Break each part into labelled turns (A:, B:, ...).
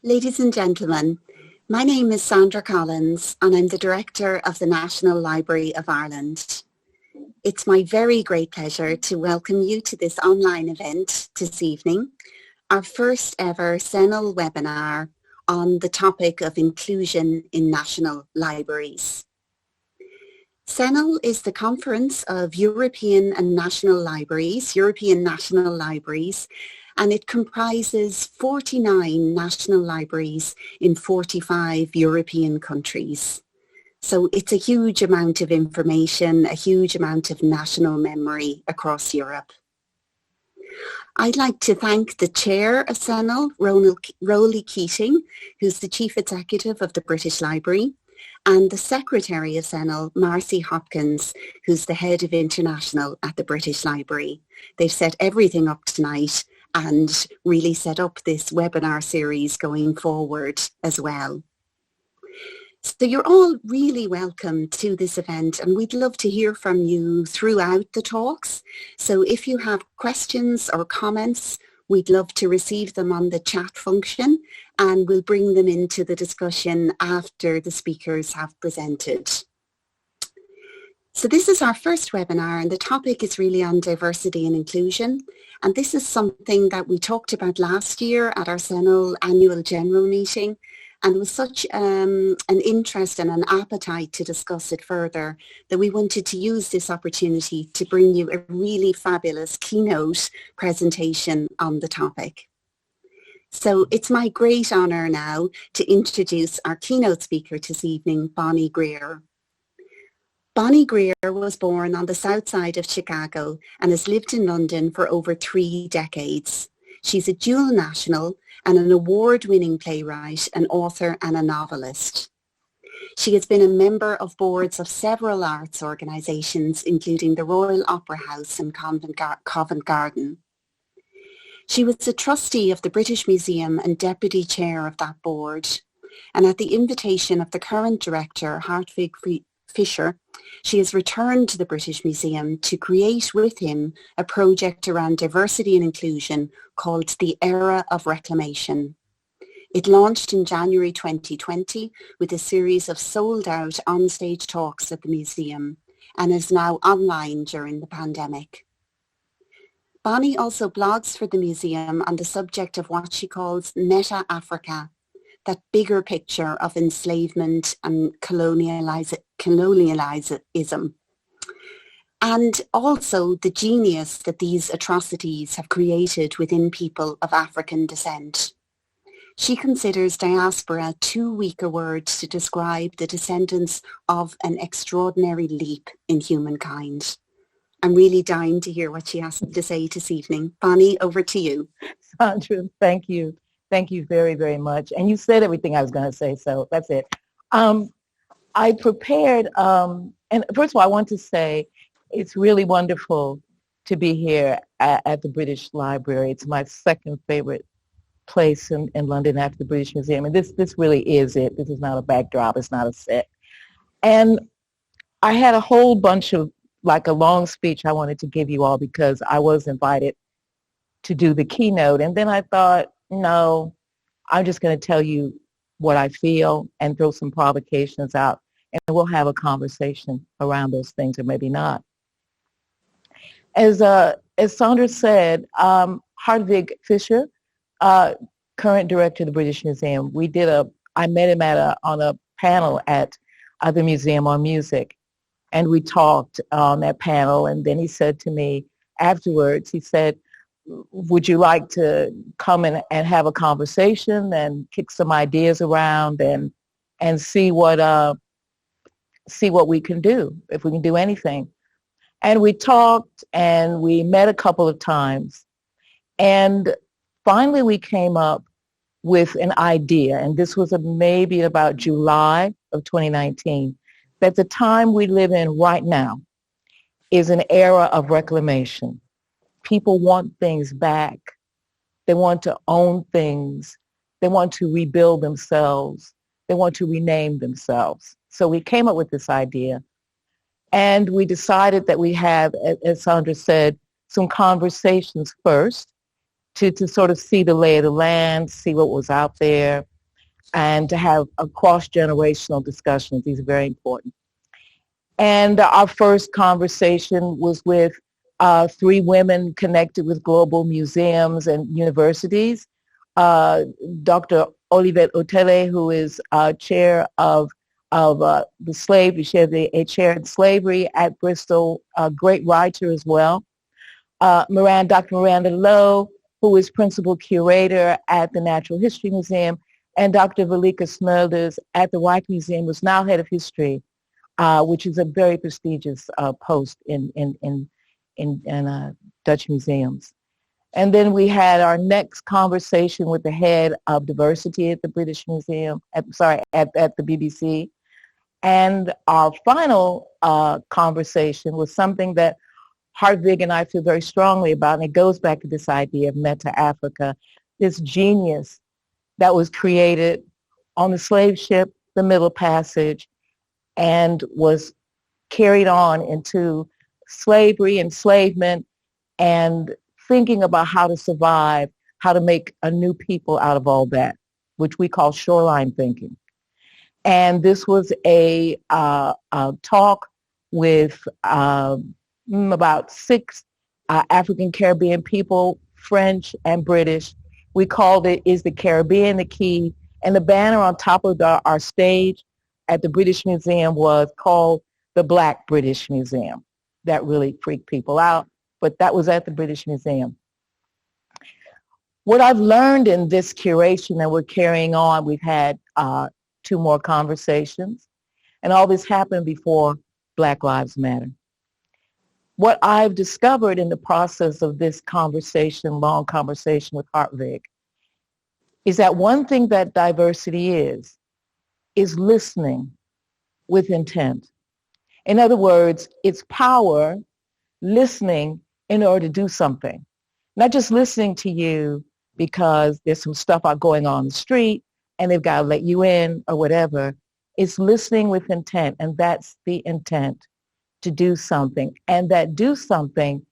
A: Ladies and gentlemen, my name is Sandra Collins and I'm the Director of the National Library of Ireland. It's my very great pleasure to welcome you to this online event this evening, our first ever CENL webinar on the topic of inclusion in national libraries. CENL is the Conference of European National Libraries, and it comprises 49 national libraries in 45 European countries. So it's a huge amount of information, a huge amount of national memory across Europe. I'd like to thank the chair of CENL, Roly Keating, who's the Chief Executive of the British Library, and the Secretary of CENL, Marcy Hopkins, who's the Head of International at the British Library. They've set everything up tonight and really set up this webinar series going forward as well. So you're all really welcome to this event and we'd love to hear from you throughout the talks. So if you have questions or comments, we'd love to receive them on the chat function and we'll bring them into the discussion after the speakers have presented. So this is our first webinar and the topic is really on diversity and inclusion. And this is something that we talked about last year at our CENL annual general meeting. And it was such an interest and an appetite to discuss it further that we wanted to use this opportunity to bring you a really fabulous keynote presentation on the topic. So it's my great honour now to introduce our keynote speaker this evening, Bonnie Greer. Bonnie Greer was born on the south side of Chicago and has lived in London for over 3 decades. She's a dual national and an award-winning playwright, an author and a novelist. She has been a member of boards of several arts organisations, including the Royal Opera House and Covent Garden. She was a trustee of the British Museum and deputy chair of that board. And at the invitation of the current director, Hartwig Fischer, she has returned to the British Museum to create with him a project around diversity and inclusion called the Era of Reclamation. It launched in January 2020 with a series of sold-out on-stage talks at the museum and is now online during the pandemic. Bonnie also blogs for the museum on the subject of what she calls meta-Africa, that bigger picture of enslavement and colonialism, and also the genius that these atrocities have created within people of African descent. She considers diaspora too weak a word to describe the descendants of an extraordinary leap in humankind. I'm really dying to hear what she has to say this evening. Bonnie, over to you.
B: Sandra, thank you. Thank you very, very much. And you said everything I was going to say, so that's it. I prepared, and first of all, I want to say it's really wonderful to be here at the British Library. It's my second favorite place in London after the British Museum. And this really is it. This is not a backdrop. It's not a set. And I had a whole bunch of, like a long speech I wanted to give you all because I was invited to do the keynote. And then I thought, no, I'm just going to tell you what I feel and throw some provocations out, and we'll have a conversation around those things, or maybe not. As Sandra said, Hartwig Fischer, current director of the British Museum, I met him on a panel at the Museum on Music, and we talked on that panel, and then he said to me afterwards, he said, would you like to come and have a conversation and kick some ideas around and see what we can do, if we can do anything? And we talked and we met a couple of times. And finally we came up with an idea, and this was maybe about July of 2019, that the time we live in right now is an era of reclamation. People want things back. They want to own things. They want to rebuild themselves. They want to rename themselves. So we came up with this idea, and we decided that we have, as Sandra said, some conversations first to sort of see the lay of the land, see what was out there, and to have a cross-generational discussion. These are very important. And our first conversation was with 3 women connected with global museums and universities. Dr. Olivet Otele, who is chair of the slavery, a chair in slavery at Bristol, a great writer as well. Dr. Miranda Lowe, who is principal curator at the Natural History Museum, and Dr. Velika Smulders at the Rijksmuseum, who's now head of history, which is a very prestigious post in Dutch museums. And then we had our next conversation with the head of diversity at the British Museum, at the BBC. And our final conversation was something that Hartwig and I feel very strongly about, and it goes back to this idea of Meta Africa, this genius that was created on the slave ship, the Middle Passage, and was carried on into slavery, enslavement, and thinking about how to survive, how to make a new people out of all that, which we call shoreline thinking. And this was a talk with about 6 African Caribbean people, French and British. We called it, Is the Caribbean the Key? And the banner on top of our stage at the British Museum was called the Black British Museum. That really freaked people out, but that was at the British Museum. What I've learned in this curation that we're carrying on, we've had 2 more conversations, and all this happened before Black Lives Matter. What I've discovered in the process of this conversation, long conversation with Hartwig, is that one thing that diversity is listening with intent. In other words, it's power listening in order to do something. Not just listening to you because there's some stuff out going on the street and they've got to let you in or whatever. It's listening with intent, and that's the intent, to do something. And that do something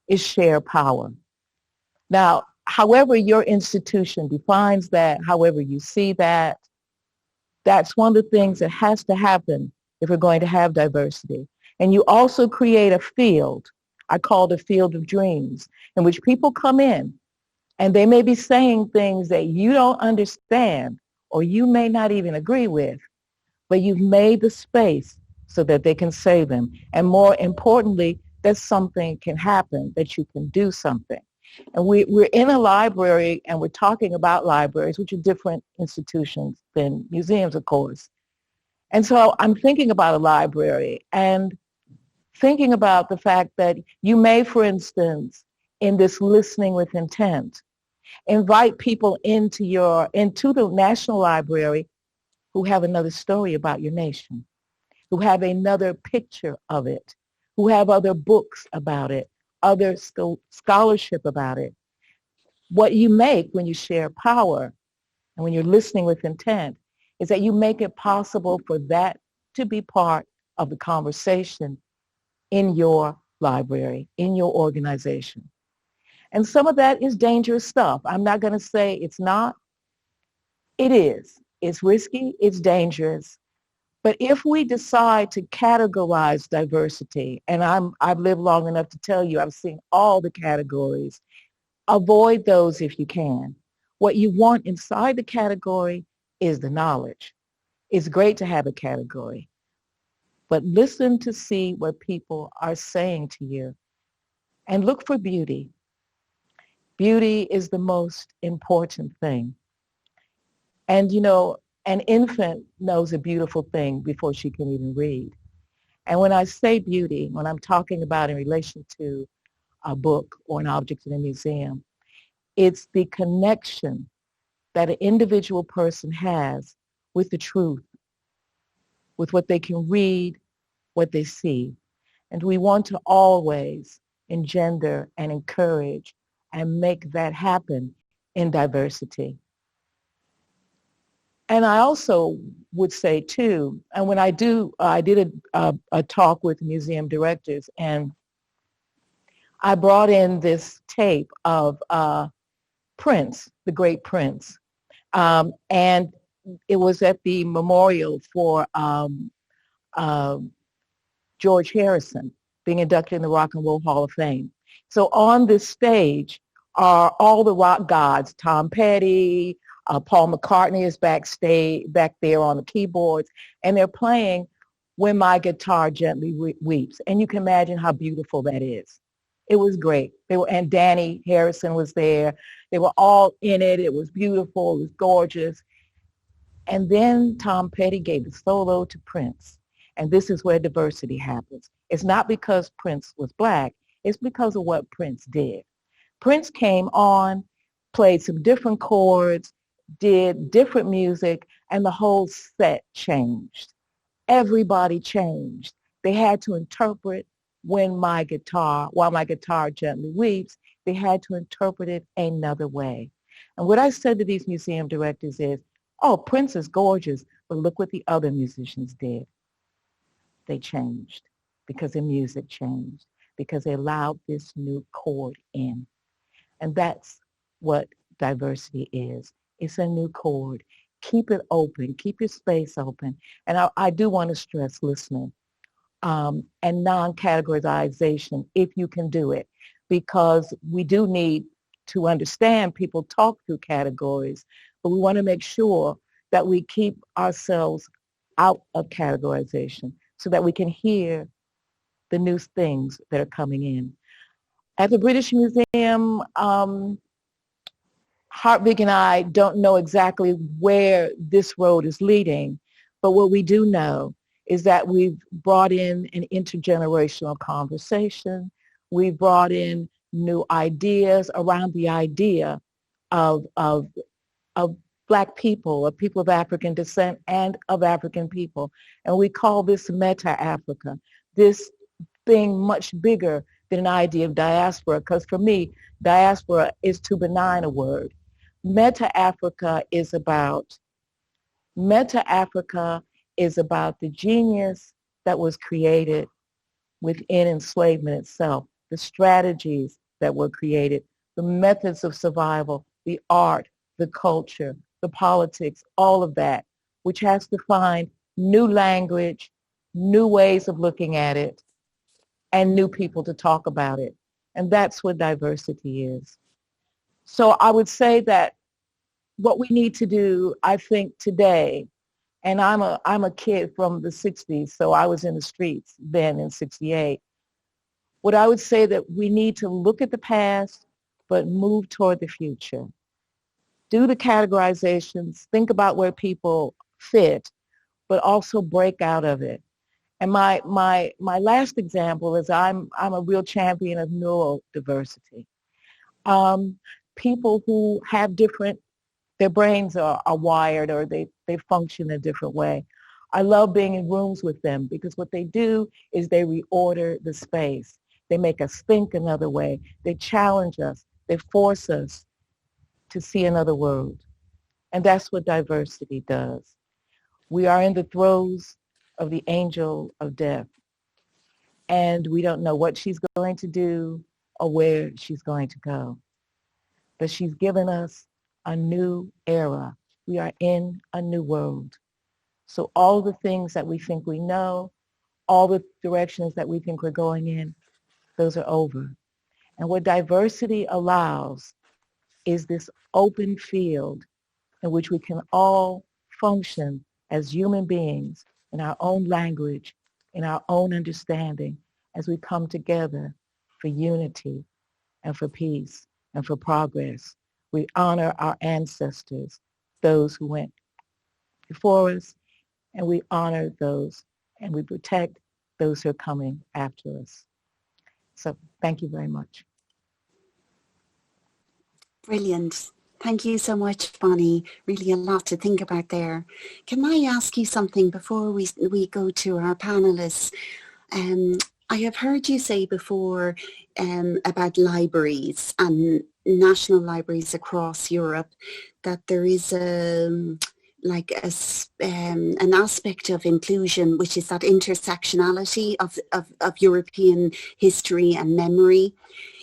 B: is share power. Now, however your institution defines that, however you see that, that's one of the things that has to happen if we're going to have diversity. And you also create a field, I call it a field of dreams, in which people come in and they may be saying things that you don't understand or you may not even agree with, but you've made the space so that they can say them. And more importantly, that something can happen, that you can do something. And we're in a library, and we're talking about libraries, which are different institutions than museums, of course. And so I'm thinking about a library and thinking about the fact that you may, for instance, in this listening with intent, invite people into the National Library who have another story about your nation, who have another picture of it, who have other books about it, other scholarship about it. What you make when you share power and when you're listening with intent is that you make it possible for that to be part of the conversation in your library, in your organization. And some of that is dangerous stuff. I'm not going to say it's not. It is. It's risky. It's dangerous. But if we decide to categorize diversity, and I've lived long enough to tell you I've seen all the categories, avoid those if you can. What you want inside the category is the knowledge. It's great to have a category, but listen to see what people are saying to you and look for beauty. Beauty is the most important thing. And an infant knows a beautiful thing before she can even read. And when I say beauty, when I'm talking about in relation to a book or an object in a museum, it's the connection that an individual person has with the truth, with what they can read, what they see. And we want to always engender and encourage and make that happen in diversity. And I also would say too, and when I did a talk with museum directors, and I brought in this tape of Prince, the great Prince. And it was at the memorial for George Harrison being inducted in the Rock and Roll Hall of Fame. So on this stage are all the rock gods. Tom Petty, Paul McCartney is back there on the keyboards, and they're playing When My Guitar Gently Weeps. And you can imagine how beautiful that is. It was great. And Danny Harrison was there. They were all in it. It was beautiful. It was gorgeous. And then Tom Petty gave the solo to Prince. And this is where diversity happens. It's not because Prince was black. It's because of what Prince did. Prince came on, played some different chords, did different music, and the whole set changed. Everybody changed. They had to interpret While My Guitar Gently Weeps. They had to interpret it another way. And what I said to these museum directors is, oh, Prince is gorgeous, but look what the other musicians did. They changed because the music changed, because they allowed this new chord in. And that's what diversity is. It's a new chord. Keep it open. Keep your space open. And I do want to stress listening and non-categorization if you can do it, because we do need to understand people talk through categories, but we want to make sure that we keep ourselves out of categorization so that we can hear the new things that are coming in. At the British Museum, Hartwig and I don't know exactly where this road is leading, but what we do know is that we've brought in an intergenerational conversation. We've brought in new ideas around the idea of Black people, of people of African descent and of African people. And we call this Meta-Africa, this thing much bigger than an idea of diaspora, because for me, diaspora is too benign a word. Meta-Africa is about the genius that was created within enslavement itself, the strategies that were created, the methods of survival, the art, the culture, the politics, all of that, which has to find new language, new ways of looking at it, and new people to talk about it. And that's what diversity is. So I would say that what we need to do, I think today, and I'm a kid from the 60s, so I was in the streets then in 68. What I would say that we need to look at the past, but move toward the future. Do the categorizations, think about where people fit, but also break out of it. And my last example is I'm a real champion of neurodiversity. People who have their brains are wired, or they function a different way. I love being in rooms with them because what they do is they reorder the space. They make us think another way. They challenge us. They force us to see another world. And that's what diversity does. We are in the throes of the angel of death. And we don't know what she's going to do or where she's going to go. But she's given us a new era. We are in a new world. So all the things that we think we know, all the directions that we think we're going in, those are over. And what diversity allows is this open field in which we can all function as human beings in our own language, in our own understanding, as we come together for unity and for peace and for progress. We honor our ancestors, those who went before us, and we honor those and we protect those who are coming after us. So thank you very much.
A: Brilliant. Thank you so much, Bonnie. Really a lot to think about there. Can I ask you something before we go to our panelists? I have heard you say before about libraries and national libraries across Europe that there is an aspect of inclusion, which is that intersectionality of European history and memory.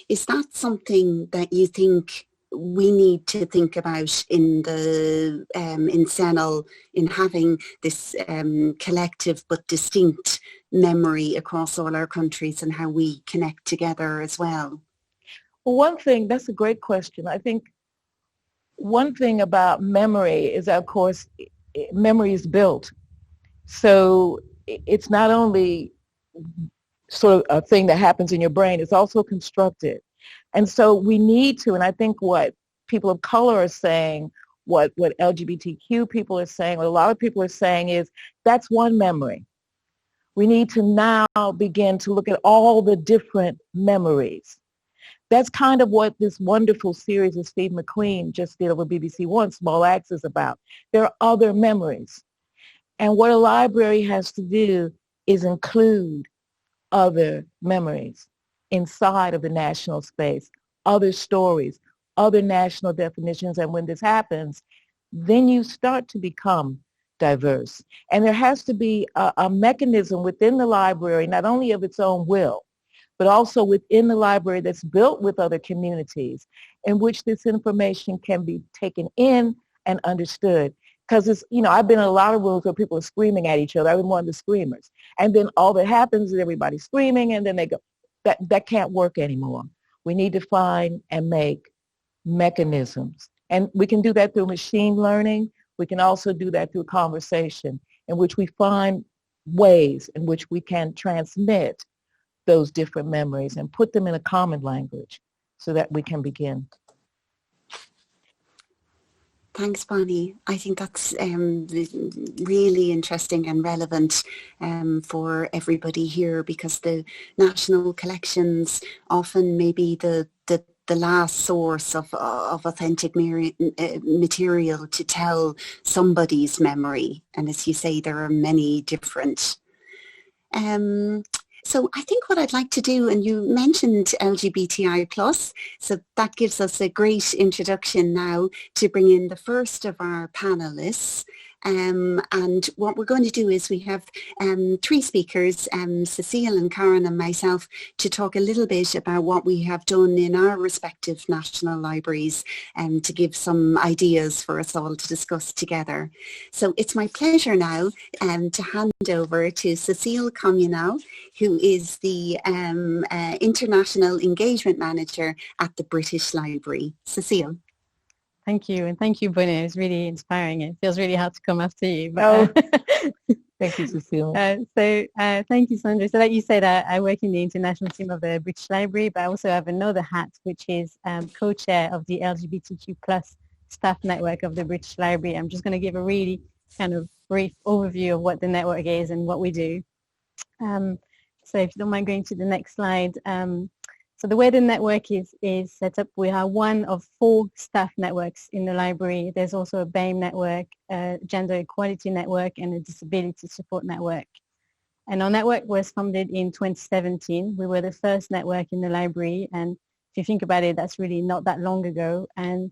A: Is that something that you think we need to think about in the in CENL, in having this collective but distinct memory across all our countries and how we connect together as well?
B: Well, one thing, that's a great question. I think one thing about memory is that, of course, memory is built. So it's not only sort of a thing that happens in your brain, it's also constructed. And so we need to, and I think what people of color are saying, what LGBTQ people are saying, what a lot of people are saying is that's one memory. We need to now begin to look at all the different memories. That's kind of what this wonderful series that Steve McQueen just did over BBC One, Small Acts, is about. There are other memories. And what a library has to do is include other memories inside of the national space, other stories, other national definitions. And when this happens, then you start to become diverse. And there has to be a mechanism within the library, not only of its own will, but also within the library that's built with other communities in which this information can be taken in and understood. Because it's, I've been in a lot of rooms where people are screaming at each other. I've been one of the screamers. And then all that happens is everybody's screaming and then they go, that can't work anymore. We need to find and make mechanisms. And we can do that through machine learning. We can also do that through conversation in which we find ways in which we can transmit those different memories and put them in a common language so that we can begin.
A: Thanks, Bonnie. I think that's really interesting and relevant for everybody here, because the national collections often may be the last source of authentic material to tell somebody's memory. And as you say, there are many different. So I think what I'd like to do, and you mentioned LGBTI+, so that gives us a great introduction now to bring in the first of our panelists. And what we're going to do is we have three speakers, Cecile and Karin and myself, to talk a little bit about what we have done in our respective national libraries and to give some ideas for us all to discuss together. So it's my pleasure now to hand over to Cecile Communal, who is the International Engagement Manager at the British Library. Cecile.
C: Thank you. And thank you, Bonnie. It's really inspiring. It feels really hard to come after you. But,
B: thank you, Cecile.
C: Thank you, Sandra. So like you said, I work in the international team of the British Library, but I also have another hat, which is co-chair of the LGBTQ plus staff network of the British Library. I'm just going to give a really kind of brief overview of what the network is and what we do. So if you don't mind going to the next slide. So the way the network is set up, we are one of 4 staff networks in the library. There's also a BAME network, a gender equality network, and a disability support network. And our network was founded in 2017. We were the first network in the library, and if you think about it, that's really not that long ago. And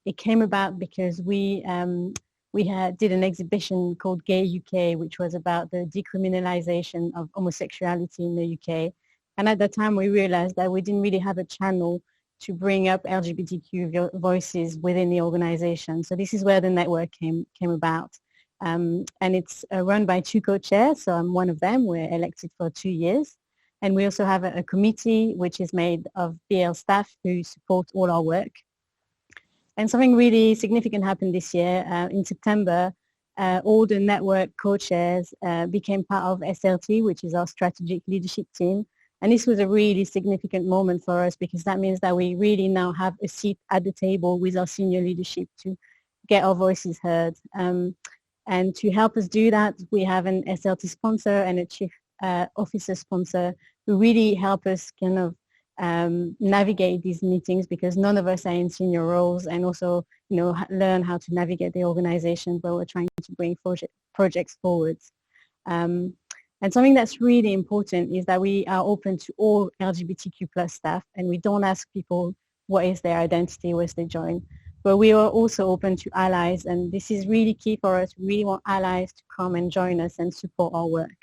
C: it came about because we did an exhibition called Gay UK, which was about the decriminalization of homosexuality in the UK. And at that time, we realized that we didn't really have a channel to bring up LGBTQ voices within the organization. So this is where the network came about. And it's run by 2 co-chairs. So I'm one of them. We're elected for 2 years. And we also have a committee, which is made of BL staff who support all our work. And something really significant happened this year. In September, all the network co-chairs became part of SLT, which is our strategic leadership team. And this was a really significant moment for us, because that means that we really now have a seat at the table with our senior leadership to get our voices heard. And to help us do that, we have an SLT sponsor and a chief officer sponsor who really help us kind of navigate these meetings, because none of us are in senior roles, and also, learn how to navigate the organization where we're trying to bring projects forwards. And something that's really important is that we are open to all LGBTQ plus staff, and we don't ask people what is their identity once they join. But we are also open to allies, and this is really key for us. We really want allies to come and join us and support our work.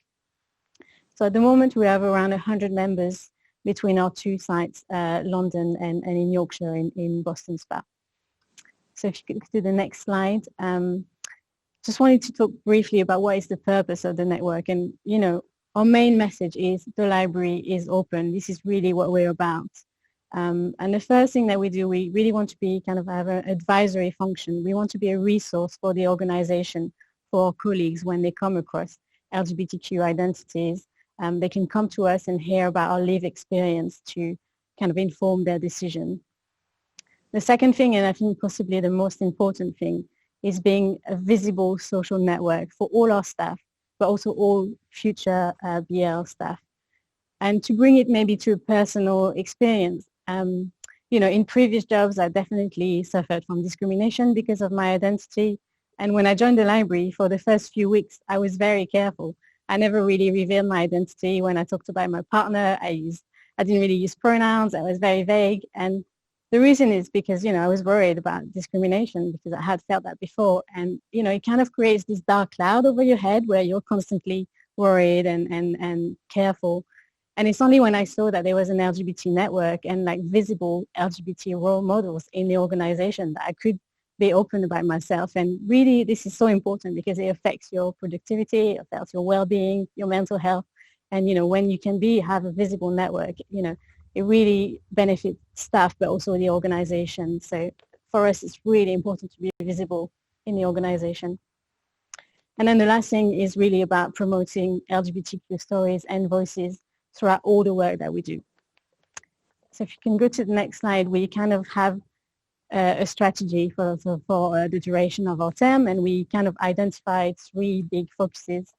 C: So at the moment, we have around 100 members between our two sites, London and in Yorkshire in Boston Spa. So if you could do the next slide. Just wanted to talk briefly about what is the purpose of the network. And, you know, our main message is the library is open. This is really what we're about. And the first thing that we do, we really want to be kind of have an advisory function. We want to be a resource for the organization, for our colleagues when they come across LGBTQ identities. They can come to us and hear about our lived experience to kind of inform their decision. The second thing, and I think possibly the most important thing, is being a visible social network for all our staff, but also all future BL staff. And to bring it maybe to a personal experience, you know, in previous jobs, I definitely suffered from discrimination because of my identity. And when I joined the library for the first few weeks, I was very careful. I never really revealed my identity. When I talked about my partner, I didn't really use pronouns. I was very vague. And the reason is because, you know, I was worried about discrimination because I had felt that before. And, you know, it kind of creates this dark cloud over your head where you're constantly worried and careful. And it's only when I saw that there was an LGBT network and like visible LGBT role models in the organization that I could be open about myself. And really, this is so important because it affects your productivity, it affects your well-being, your mental health. And, you know, when you can have a visible network, you know, it really benefits staff, but also the organization. So for us, it's really important to be visible in the organization. And then the last thing is really about promoting LGBTQ stories and voices throughout all the work that we do. So if you can go to the next slide, we kind of have a strategy for the duration of our term, and we kind of identified 3 big focuses.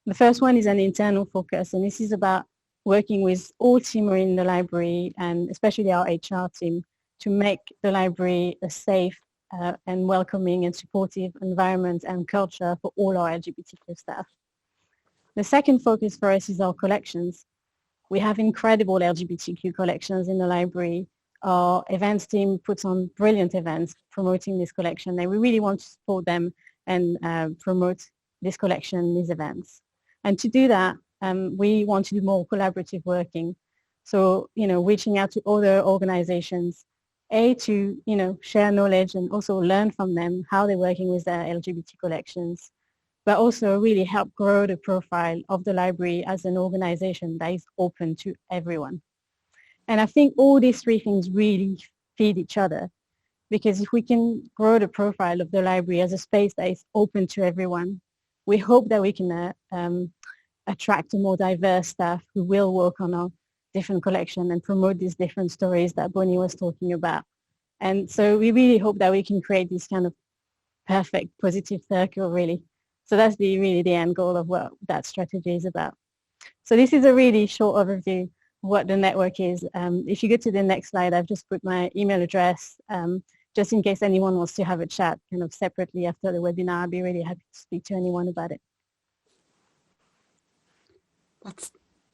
C: The first one is an internal focus, and this is about working with all team in the library and especially our HR team to make the library a safe and welcoming and supportive environment and culture for all our LGBTQ staff. The second focus for us is our collections. We have incredible LGBTQ collections in the library. Our events team puts on brilliant events promoting this collection, and we really want to support them and promote this collection, these events. And to do that, we want to do more collaborative working. So, you know, reaching out to other organizations, to, you know, share knowledge and also learn from them how they're working with their LGBT collections, but also really help grow the profile of the library as an organization that is open to everyone. And I think all these 3 things really feed each other, because if we can grow the profile of the library as a space that is open to everyone, we hope that we can attract a more diverse staff who will work on our different collection and promote these different stories that Bonnie was talking about. And so we really hope that we can create this kind of perfect positive circle, really. So that's really the end goal of what that strategy is about. So this is a really short overview of what the network is. If you go to the next slide, I've just put my email address just in case anyone wants to have a chat kind of separately after the webinar. I'd be really happy to speak to anyone about it.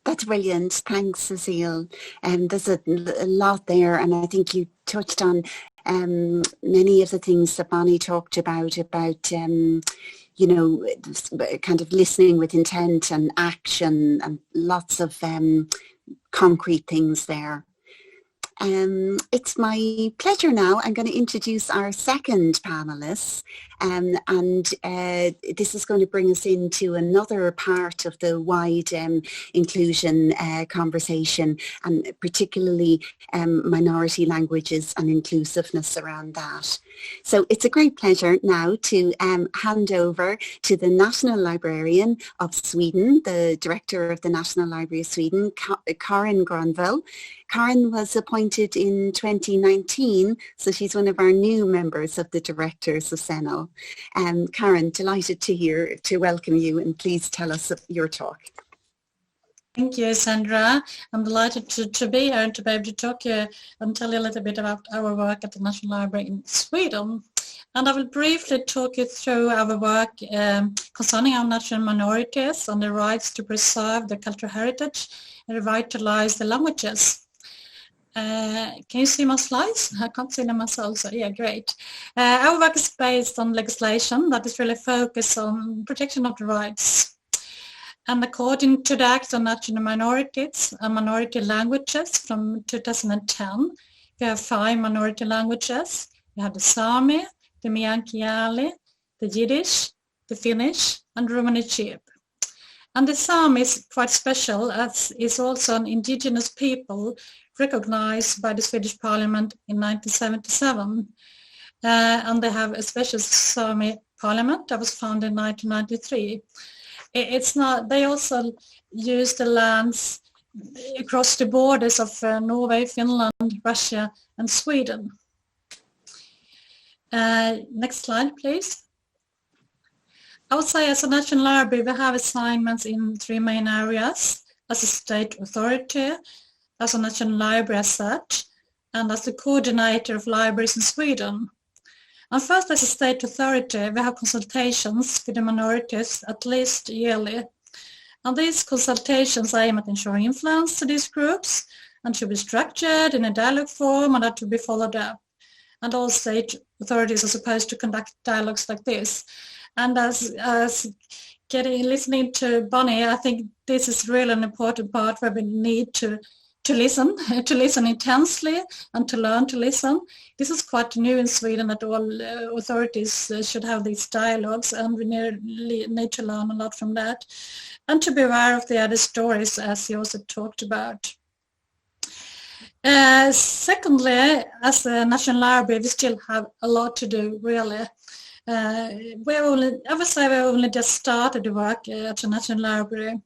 A: That's brilliant. Thanks, Cecile. There's a lot there, and I think you touched on many of the things that Bonnie talked about you know, kind of listening with intent and action, and lots of concrete things there. It's my pleasure now. I'm going to introduce our second panelist, and this is going to bring us into another part of the wide inclusion conversation, and particularly minority languages and inclusiveness around that. So it's a great pleasure now to hand over to the National Librarian of Sweden, the Director of the National Library of Sweden, Karin Grönvall. Karin was appointed in 2019, so she's one of our new members of the Directors of CENL. Karin, delighted to welcome you, and please tell us your talk.
D: Thank you, Sandra. I'm delighted to be here and to be able to talk and tell you a little bit about our work at the National Library in Sweden. And I will briefly talk you through our work concerning our national minorities and the rights to preserve their cultural heritage and revitalize the languages. Can you see my slides? I can't see them myself, so yeah, great. Our work is based on legislation that is really focused on protection of the rights. And according to the Act on National Minorities and Minority Languages from 2010, we have 5 minority languages. We have the Sami, the Meänkieli, the Yiddish, the Finnish, and Romani Chib. And the Sami is quite special, as is also an indigenous people recognized by the Swedish Parliament in 1977. And they have a special Sami Parliament that was founded in 1993. It's not, they also use the lands across the borders of Norway, Finland, Russia, and Sweden. Next slide, please. I would say as a national library, we have assignments in 3 main areas: as a state authority, as a national library as such, and as the coordinator of libraries in Sweden. And first, as a state authority, we have consultations with the minorities at least yearly. And these consultations aim at ensuring influence to these groups and should be structured in a dialogue form and are to be followed up. And all state authorities are supposed to conduct dialogues like this. And as listening to Bonnie, I think this is really an important part where we need to listen intensely and to learn to listen. This is quite new in Sweden, that all authorities should have these dialogues, and we need to learn a lot from that. And to be aware of the other stories, as you also talked about. Secondly, as a national library, we still have a lot to do, really. I would say we only just started the work at the National Library.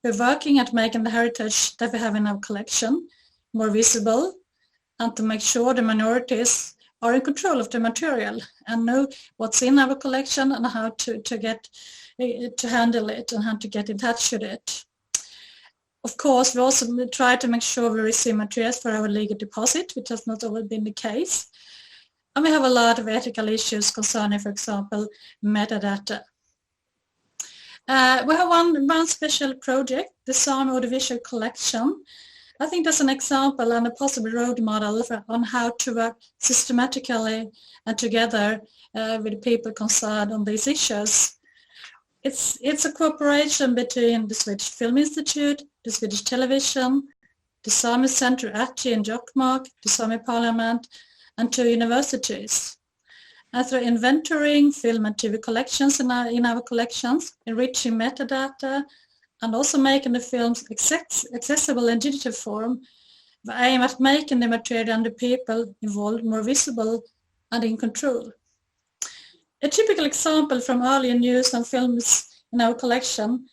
D: We're working at making the heritage that we have in our collection more visible, and to make sure the minorities are in control of the material and know what's in our collection and how to handle it and how to get in touch with it. Of course, we also try to make sure we receive materials for our legal deposit, which has not always been the case. And we have a lot of ethical issues concerning, for example, metadata. We have one special project, the Sami Audiovisual Collection. I think that's an example and a possible road model on how to work systematically and together with people concerned on these issues. It's a cooperation between the Swedish Film Institute, the Swedish Television, the Sami Center Ahti in Jokkmokk, the Sami Parliament, and 2 universities. And through inventorying film and TV collections in our collections, enriching metadata, and also making the films accessible in digital form, we aim at making the material and the people involved more visible and in control. A typical example from earlier news and films in our collection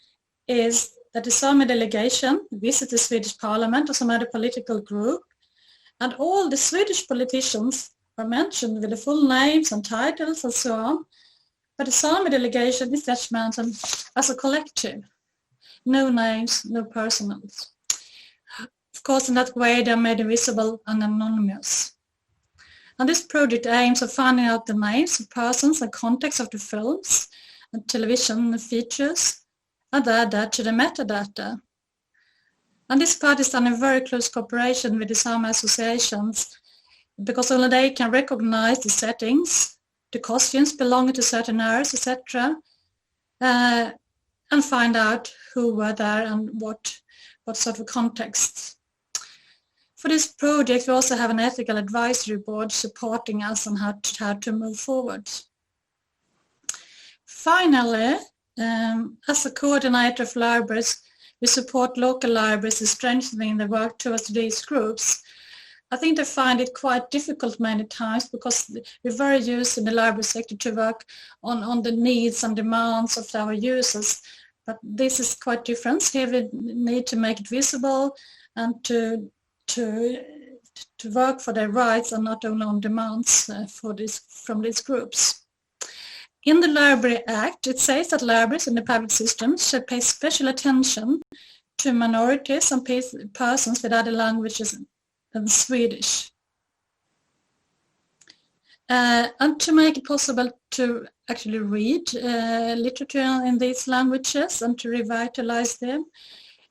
D: is that the Sami delegation visited the Swedish Parliament or some other political group, and all the Swedish politicians are mentioned with the full names and titles and so on, but the Sami delegation is just mentioned as a collective. No names, no personals. Of course, in that way they are made invisible and anonymous. And this project aims at finding out the names of persons and context of the films and television features, and add that to the metadata. And this part is done in very close cooperation with the Sami associations, because only they can recognize the settings, the costumes belonging to certain eras, etc., and find out who were there and what sort of context. For this project, we also have an ethical advisory board supporting us on how to move forward. Finally, as a coordinator of libraries, we support local libraries in strengthening their work towards these groups. I think they find it quite difficult many times because we're very used in the library sector to work on the needs and demands of our users. But this is quite different. Here we need to make it visible and to work for their rights and not only on demands from these groups. In the Library Act, it says that libraries in the public system should pay special attention to minorities and persons with other languages than Swedish. And to make it possible to actually read literature in these languages and to revitalize them,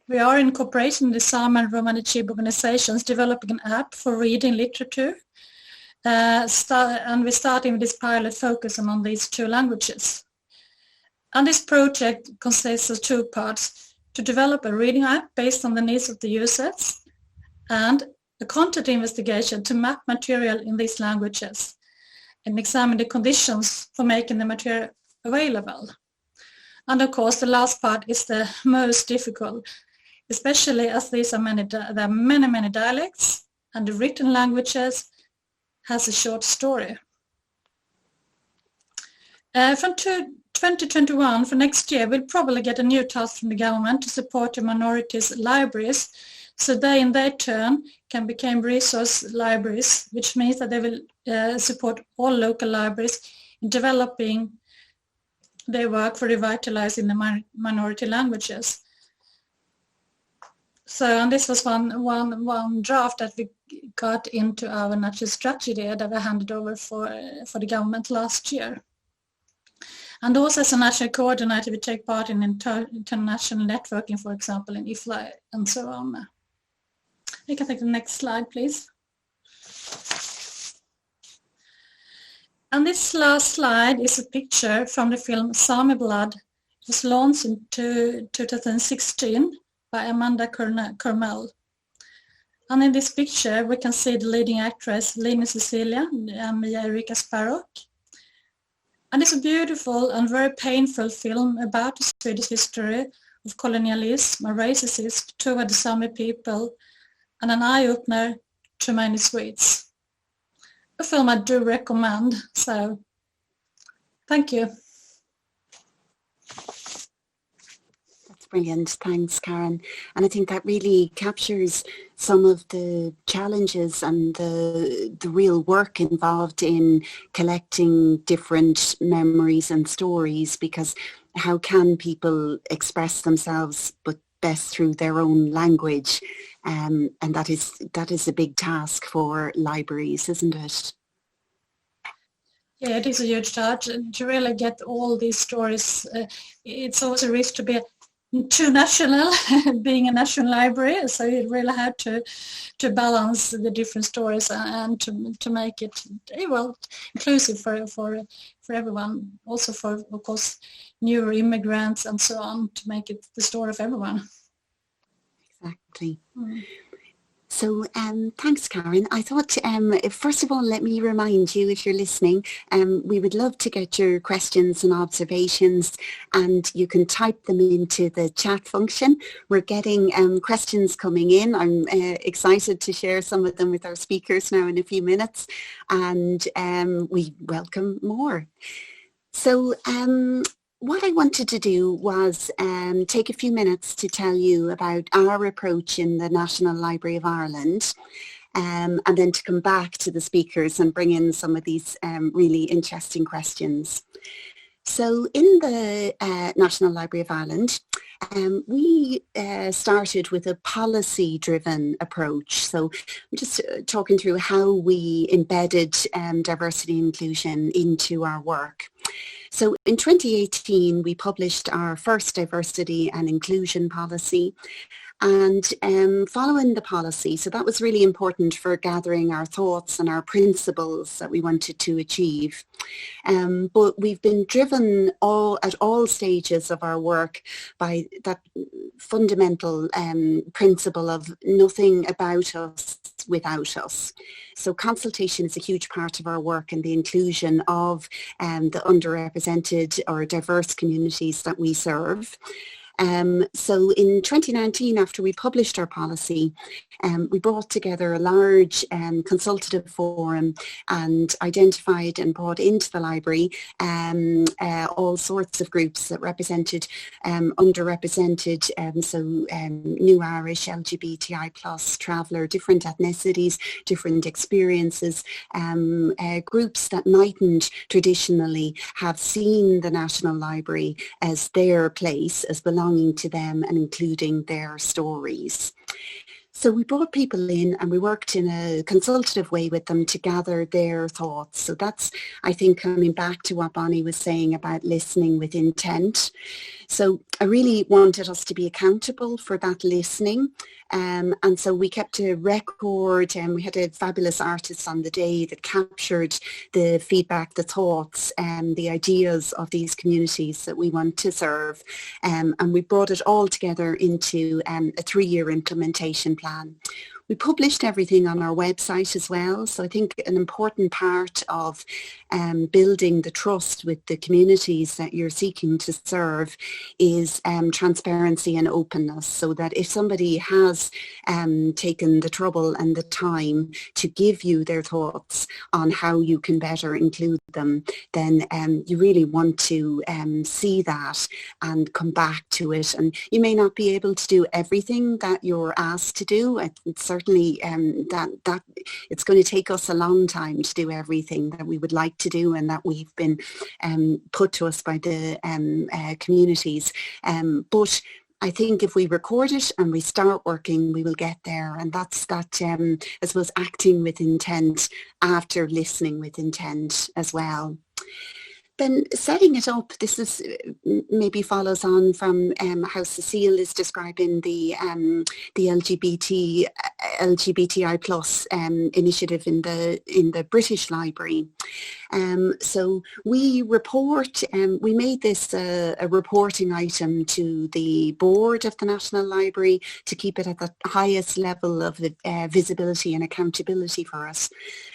D: we are in cooperation with the Sami and Romani Chib organizations developing an app for reading literature. And we're starting with this pilot focusing on these 2 languages. And this project consists of 2 parts. to develop a reading app based on the needs of the users, and a content investigation to map material in these languages and examine the conditions for making the material available. And of course, the last part is the most difficult, especially as there are many dialects, and the written languages has a short story. From 2021, for next year, we'll probably get a new task from the government to support the minorities' libraries, so they in their turn can become resource libraries, which means that they will support all local libraries in developing their work for revitalizing the minority languages. So, and this was one draft that we got into our national strategy that we handed over for the government last year. And also as a national coordinator, we take part in international networking, for example, in IFLA and so on. You can take the next slide, please. And this last slide is a picture from the film Sami Blood. It was launched in 2016 by Amanda Cormel. And in this picture, we can see the leading actress Lina Cecilia and Mia Erika Sparrow. And it's a beautiful and very painful film about the Swedish history of colonialism and racism toward the Sami people, and an eye-opener to many Swedes. A film I do recommend, so thank you.
A: Brilliant. Thanks, Karin. And I think that really captures some of the challenges and the real work involved in collecting different memories and stories, because how can people express themselves but best through their own language? And that is a big task for libraries, isn't it?
D: Yeah, it is a huge task to really get all these stories. It's also a risk to be too national, being a national library, so you really had to balance the different stories and to make it, well, inclusive for everyone, also for, of course, newer immigrants and so on, to make it the story of everyone.
A: Exactly. So thanks, Karin. I thought, first of all, let me remind you, if you're listening, we would love to get your questions and observations, and you can type them into the chat function. We're getting questions coming in. I'm excited to share some of them with our speakers now in a few minutes, and we welcome more. So what I wanted to do was take a few minutes to tell you about our approach in the National Library of Ireland, and then to come back to the speakers and bring in some of these really interesting questions. So in the National Library of Ireland, we started with a policy-driven approach. So I'm just talking through how we embedded diversity and inclusion into our work. So in 2018, we published our first diversity and inclusion policy, and following the policy, so that was really important for gathering our thoughts and our principles that we wanted to achieve. But we've been driven at all stages of our work by that fundamental principle of nothing about us without us. So consultation is a huge part of our work and the inclusion of the underrepresented or diverse communities that we serve. So in 2019, after we published our policy, we brought together a large consultative forum and identified and brought into the library all sorts of groups that represented underrepresented, so New Irish, LGBTI+, traveller, different ethnicities, different experiences, groups that mightn't traditionally have seen the National Library as their place, as belonging to them and including their stories. So we brought people in and we worked in a consultative way with them to gather their thoughts. So that's, I think, coming back to what Bonnie was saying about listening with intent. So I really wanted us to be accountable for that listening. And so we kept a record, and we had a fabulous artist on the day that captured the feedback, the thoughts, and the ideas of these communities that we want to serve. And we brought it all together into a 3-year implementation plan. We published everything on our website as well. So I think an important part of building the trust with the communities that you're seeking to serve is transparency and openness, so that if somebody has taken the trouble and the time to give you their thoughts on how you can better include them, then you really want to see that and come back to it. And you may not be able to do everything that you're asked to do. It's certainly that it's going to take us a long time to do everything that we would like to do and that we've been put to us by the communities. But I think if we record it and we start working, we will get there. And that's that, I suppose, acting with intent after listening with intent as well. Then setting it up, this is maybe follows on from how Cecile is describing the LGBTI plus initiative in the British Library. So we report, we made this a reporting item to the board of the National Library to keep it at the highest level of visibility and accountability for us.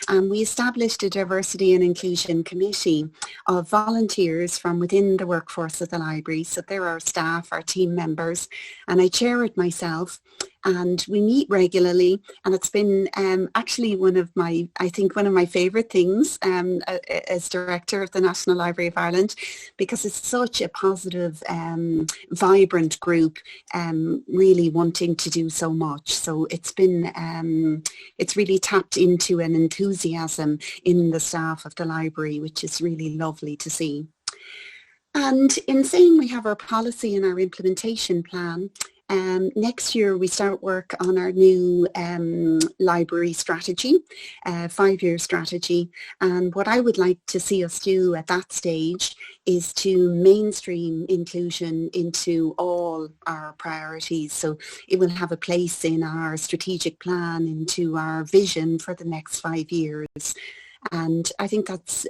A: And we established a diversity and inclusion committee of volunteers from within the workforce of the library. So they're our staff, our team members, and I chair it myself. And we meet regularly, and it's been actually one of my favourite things as director of the National Library of Ireland, because it's such a positive, vibrant group, really wanting to do so much. So it's been, it's really tapped into an enthusiasm in the staff of the library, which is really lovely to see. And in saying we have our policy and our implementation plan, next year we start work on our new library strategy, 5-year strategy, and what I would like to see us do at that stage is to mainstream inclusion into all our priorities. So it will have a place in our strategic plan, into our vision for the next 5 years. And I think that's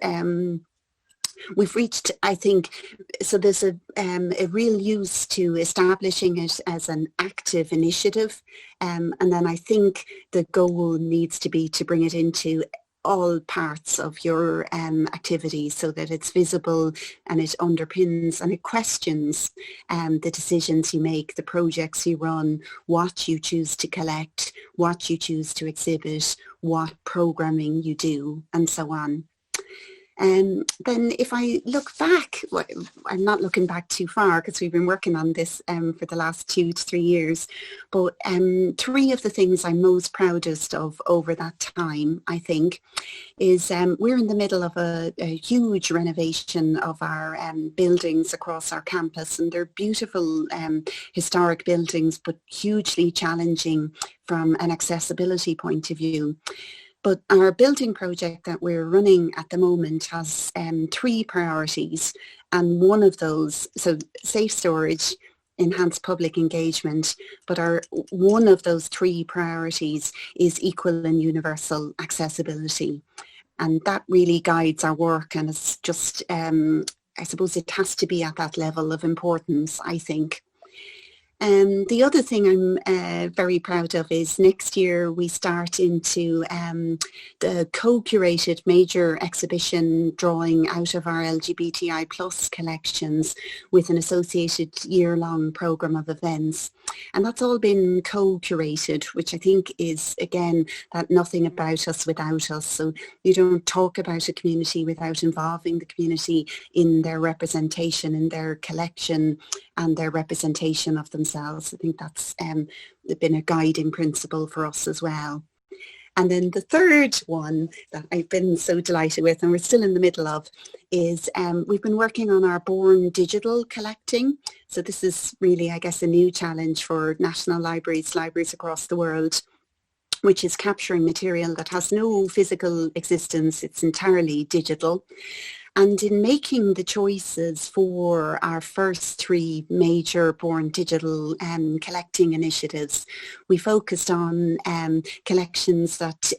A: we've reached, I think, so there's a real use to establishing it as an active initiative, and then I think the goal needs to be to bring it into all parts of your activities so that it's visible and it underpins and it questions the decisions you make, the projects you run, what you choose to collect, what you choose to exhibit, what programming you do, and so on. And then if I look back, well, I'm not looking back too far because we've been working on this for the last 2 to 3 years, but 3 of the things I'm most proudest of over that time, I think, is we're in the middle of a huge renovation of our buildings across our campus, and they're beautiful historic buildings, but hugely challenging from an accessibility point of view. But our building project that we're running at the moment has 3 priorities, and one of those, so safe storage, enhanced public engagement, but one of those 3 priorities is equal and universal accessibility. And that really guides our work, and it's just, I suppose it has to be at that level of importance, I think. The other thing I'm very proud of is next year we start into the co-curated major exhibition drawing out of our LGBTI plus collections with an associated year-long programme of events. And that's all been co-curated, which I think is, again, that nothing about us without us. So you don't talk about a community without involving the community in their representation, in their collection and their representation of themselves. I think that's been a guiding principle for us as well. And then the third one that I've been so delighted with, and we're still in the middle of, is we've been working on our Born Digital collecting. So this is really, I guess, a new challenge for national libraries across the world, which is capturing material that has no physical existence. It's entirely digital. And in making the choices for our first three major Born Digital collecting initiatives, we focused on collections that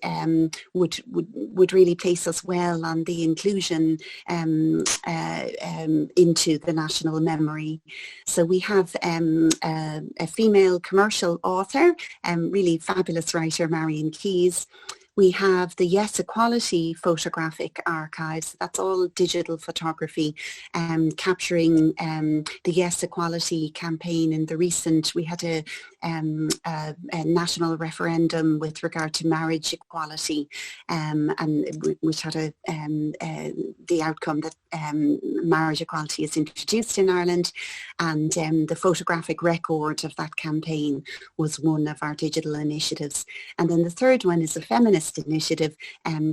A: would really place us well on the inclusion into the national memory. So we have a female commercial author, really fabulous writer, Marion Keyes. We have the Yes Equality photographic archives. That's all digital photography, capturing the Yes Equality campaign in the recent, we had a national referendum with regard to marriage equality, and which had the outcome that marriage equality is introduced in Ireland, and the photographic record of that campaign was one of our digital initiatives. And then the third one is a feminist initiative,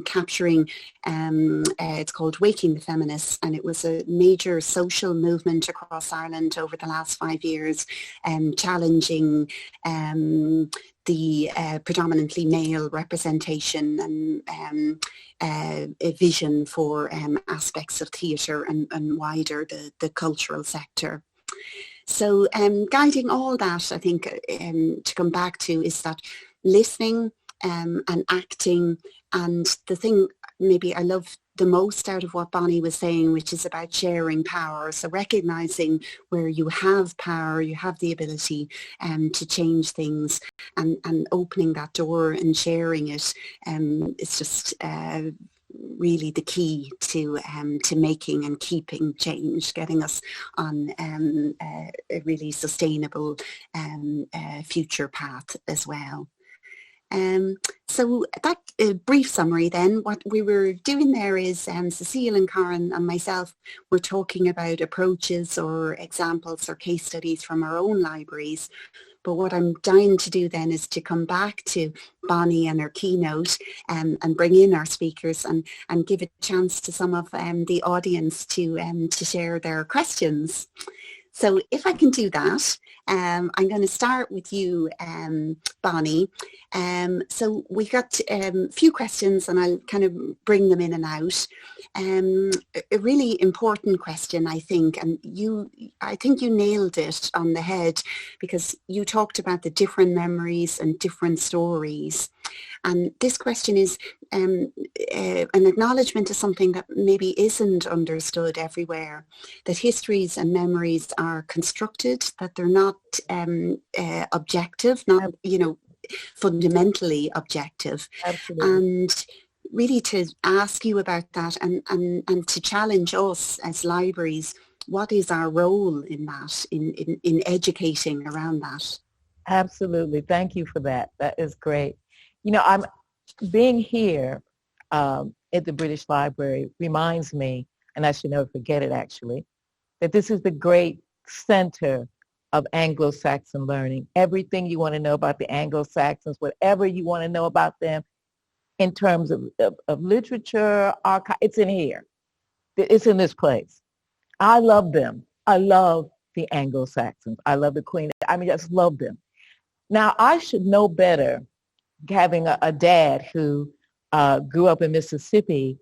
A: capturing, it's called Waking the Feminists, and it was a major social movement across Ireland over the last 5 years, challenging the predominantly male representation and a vision for aspects of theatre and wider the cultural sector. So guiding all that, I think, to come back to, is that listening and acting, and the thing maybe I love the most out of what Bonnie was saying, which is about sharing power. So recognizing where you have power, you have the ability to change things, and opening that door and sharing it is just really the key to making and keeping change, getting us on a really sustainable future path as well. So that brief summary then, what we were doing there is Cecile and Karin and myself were talking about approaches or examples or case studies from our own libraries. But what I'm dying to do then is to come back to Bonnie and her keynote and bring in our speakers and give a chance to some of the audience to share their questions. So if I can do that, I'm going to start with you, Bonnie. So we got a few questions, and I'll kind of bring them in and out. A really important question, I think, and I think you nailed it on the head, because you talked about the different memories and different stories. And this question is an acknowledgement of something that maybe isn't understood everywhere, that histories and memories are constructed, that they're not objective, not, fundamentally objective.
B: Absolutely.
A: And really to ask you about that and to challenge us as libraries, what is our role in that, in educating around that?
B: Absolutely. Thank you for that. That is great. I'm being here at the British Library reminds me, and I should never forget it actually, that this is the great center of Anglo-Saxon learning. Everything you want to know about the Anglo-Saxons, whatever you want to know about them in terms of literature, archive, it's in here. It's in this place. I love them. I love the Anglo-Saxons. I love the Queen. I just love them. Now, I should know better, having a dad who grew up in Mississippi,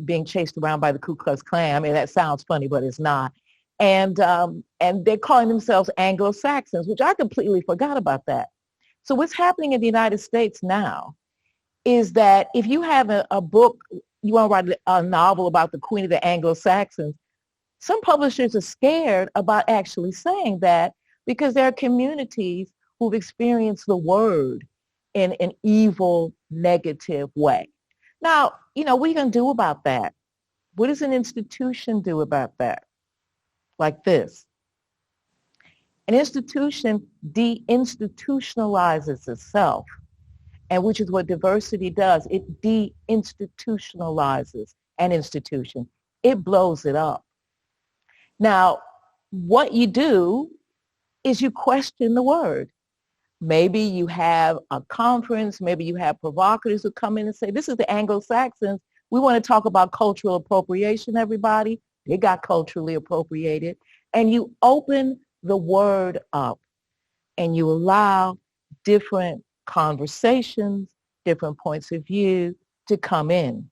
B: being chased around by the Ku Klux Klan. That sounds funny, but it's not. And they're calling themselves Anglo-Saxons, which I completely forgot about that. So what's happening in the United States now is that if you have a book, you want to write a novel about the Queen of the Anglo-Saxons, some publishers are scared about actually saying that, because there are communities who've experienced the word in an evil, negative way. Now, what are you going to do about that? What does an institution do about that? Like this. An institution deinstitutionalizes itself, and which is what diversity does. It deinstitutionalizes an institution. It blows it up. Now, what you do is you question the word. Maybe you have a conference, maybe you have provocateurs who come in and say, this is the Anglo-Saxons. We want to talk about cultural appropriation, everybody. They got culturally appropriated. And you open the word up and you allow different conversations, different points of view to come in.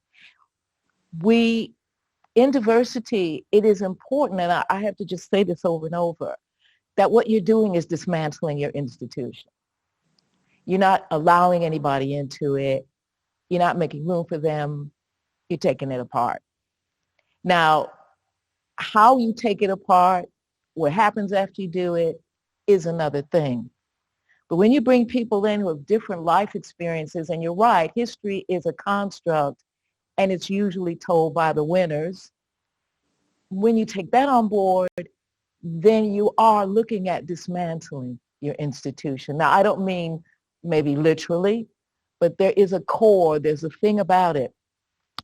B: In diversity, it is important, and I have to just say this over and over, that what you're doing is dismantling your institution. You're not allowing anybody into it. You're not making room for them. You're taking it apart. Now, how you take it apart, what happens after you do it, is another thing. But when you bring people in who have different life experiences, and you're right, history is a construct, and it's usually told by the winners. When you take that on board, then you are looking at dismantling your institution. Now, I don't mean maybe literally, but there is a core, there's a thing about it.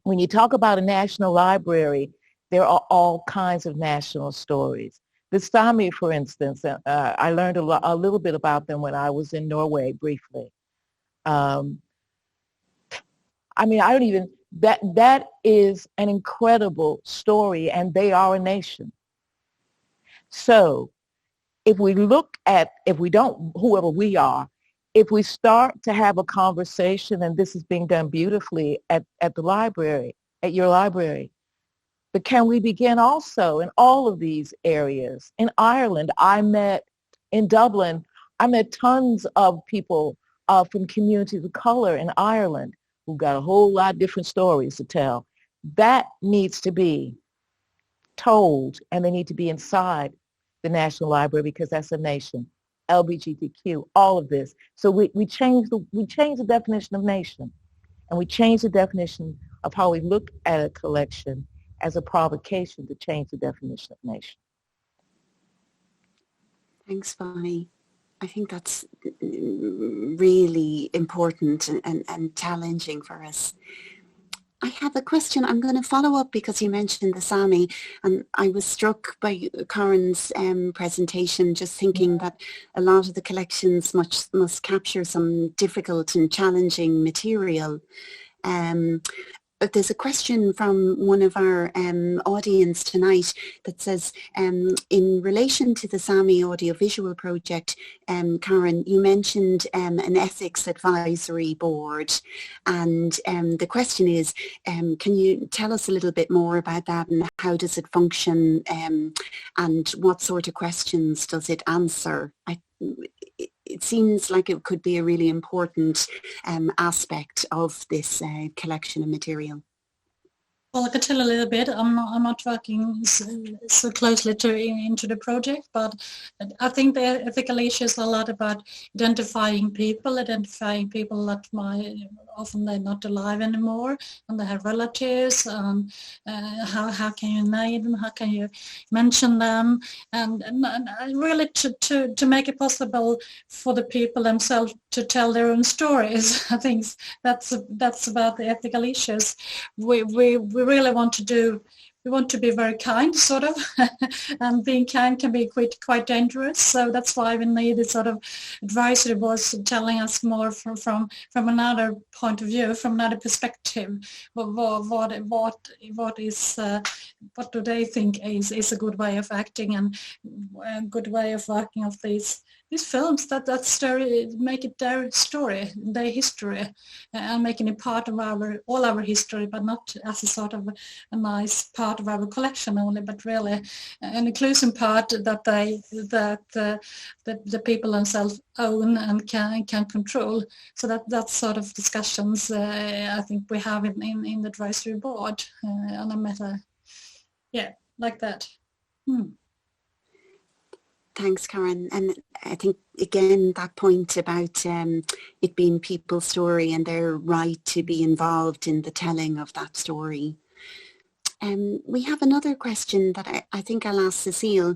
B: When you talk about a national library, there are all kinds of national stories. The Sami, for instance, I learned a little bit about them when I was in Norway briefly. That is an incredible story, and they are a nation. So whoever we are, if we start to have a conversation, and this is being done beautifully at the library, at your library, but can we begin also in all of these areas? In Ireland, in Dublin, I met tons of people from communities of color in Ireland who've got a whole lot of different stories to tell. That needs to be told, and they need to be inside the National Library, because that's a nation. LGBTQ, all of this. So we change the definition of nation, and we change the definition of how we look at a collection as a provocation to change the definition of nation.
A: Thanks, Bonnie. I think that's really important and challenging for us. I have a question. I'm going to follow up because you mentioned the Sami, and I was struck by Karin's presentation, just thinking that a lot of the collections must capture some difficult and challenging material. But there's a question from one of our audience tonight that says, in relation to the Sami audiovisual project, Karin, you mentioned an ethics advisory board, and the question is, can you tell us a little bit more about that, and how does it function, and what sort of questions does it answer? It seems like it could be a really important aspect of this collection of material.
D: Well, I could tell a little bit. I'm not working so closely into the project, but I think the ethical issues are a lot about identifying people that often they're not alive anymore, and they have relatives. How can you name them? How can you mention them? And really to make it possible for the people themselves to tell their own stories. I think that's about the ethical issues. We really want to be very kind, sort of, and being kind can be quite dangerous. So that's why we need this sort of advisory boards telling us more from another point of view, from another perspective. What do they think is a good way of acting, and a good way of working of these films that story, make it their story, their history, and making it part of all our history, but not as a sort of a nice part of our collection only, but really an inclusive part that the people themselves own and can control. So that sort of discussions I think we have in the advisory board on a matter, like that.
A: Thanks, Karin. And I think, again, that point about it being people's story and their right to be involved in the telling of that story. We have another question that I think I'll ask Cecile.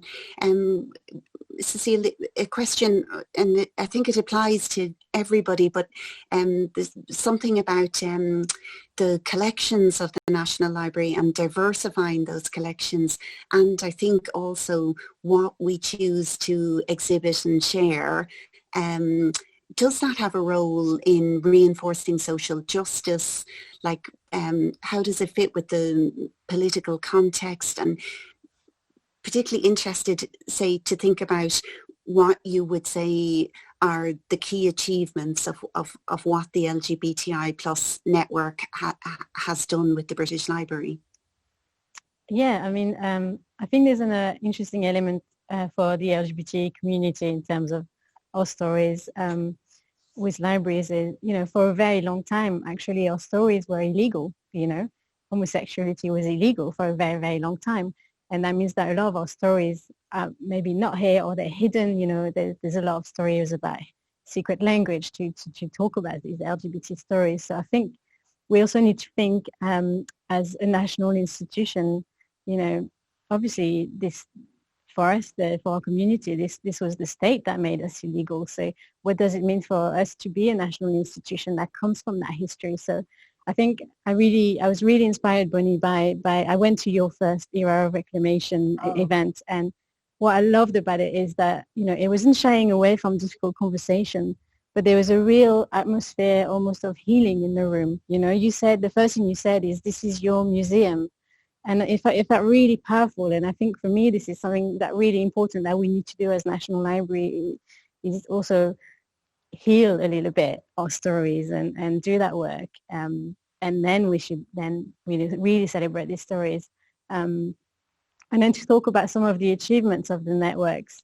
A: Cecile, a question, and I think it applies to everybody, but there's something about the collections of the National Library and diversifying those collections, and I think also what we choose to exhibit and share. does that have a role in reinforcing social justice? Like, how does it fit with the political context? And particularly interested, say, to think about what you would say are the key achievements of what the LGBTI plus network has done with the British Library.
C: Yeah, I mean, I think there's an interesting element for the LGBT community in terms of our stories with libraries. For a very long time, actually, our stories were illegal. Homosexuality was illegal for a very, very long time. And that means that a lot of our stories are maybe not here, or they're hidden. There's a lot of stories about secret language to talk about these LGBT stories. So I think we also need to think as a national institution, obviously this, for us, for our community, this was the state that made us illegal. So what does it mean for us to be a national institution that comes from that history? So I think I was really inspired, Bonnie, by I went to your first Era of Reclamation event, and what I loved about it is that, it wasn't shying away from difficult conversation, but there was a real atmosphere almost of healing in the room. You said, the first thing you said is, this is your museum. And if that really powerful, and I think for me, this is something that really important that we need to do as National Library, is also heal a little bit our stories and do that work. And then we should then really celebrate these stories. And then to talk about some of the achievements of the networks.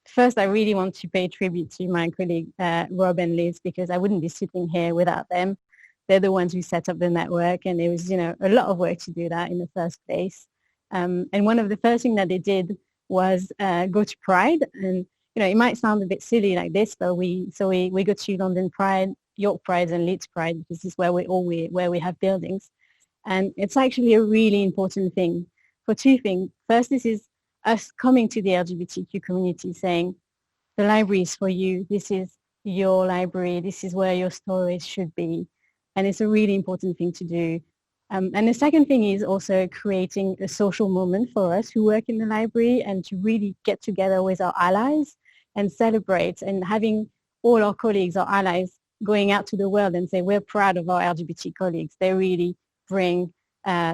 C: First, I really want to pay tribute to my colleague, Rob and Liz, because I wouldn't be sitting here without them. They're the ones who set up the network, and it was, a lot of work to do that in the first place. And one of the first things that they did was go to Pride. And, it might sound a bit silly like this, but we go to London Pride, York Pride, and Leeds Pride, because this is where we have buildings. And it's actually a really important thing for two things. First, this is us coming to the LGBTQ community saying, the library is for you. This is your library. This is where your stories should be. And it's a really important thing to do. And the second thing is also creating a social moment for us who work in the library, and to really get together with our allies and celebrate, and having all our colleagues, our allies, going out to the world and say, we're proud of our LGBT colleagues. They really bring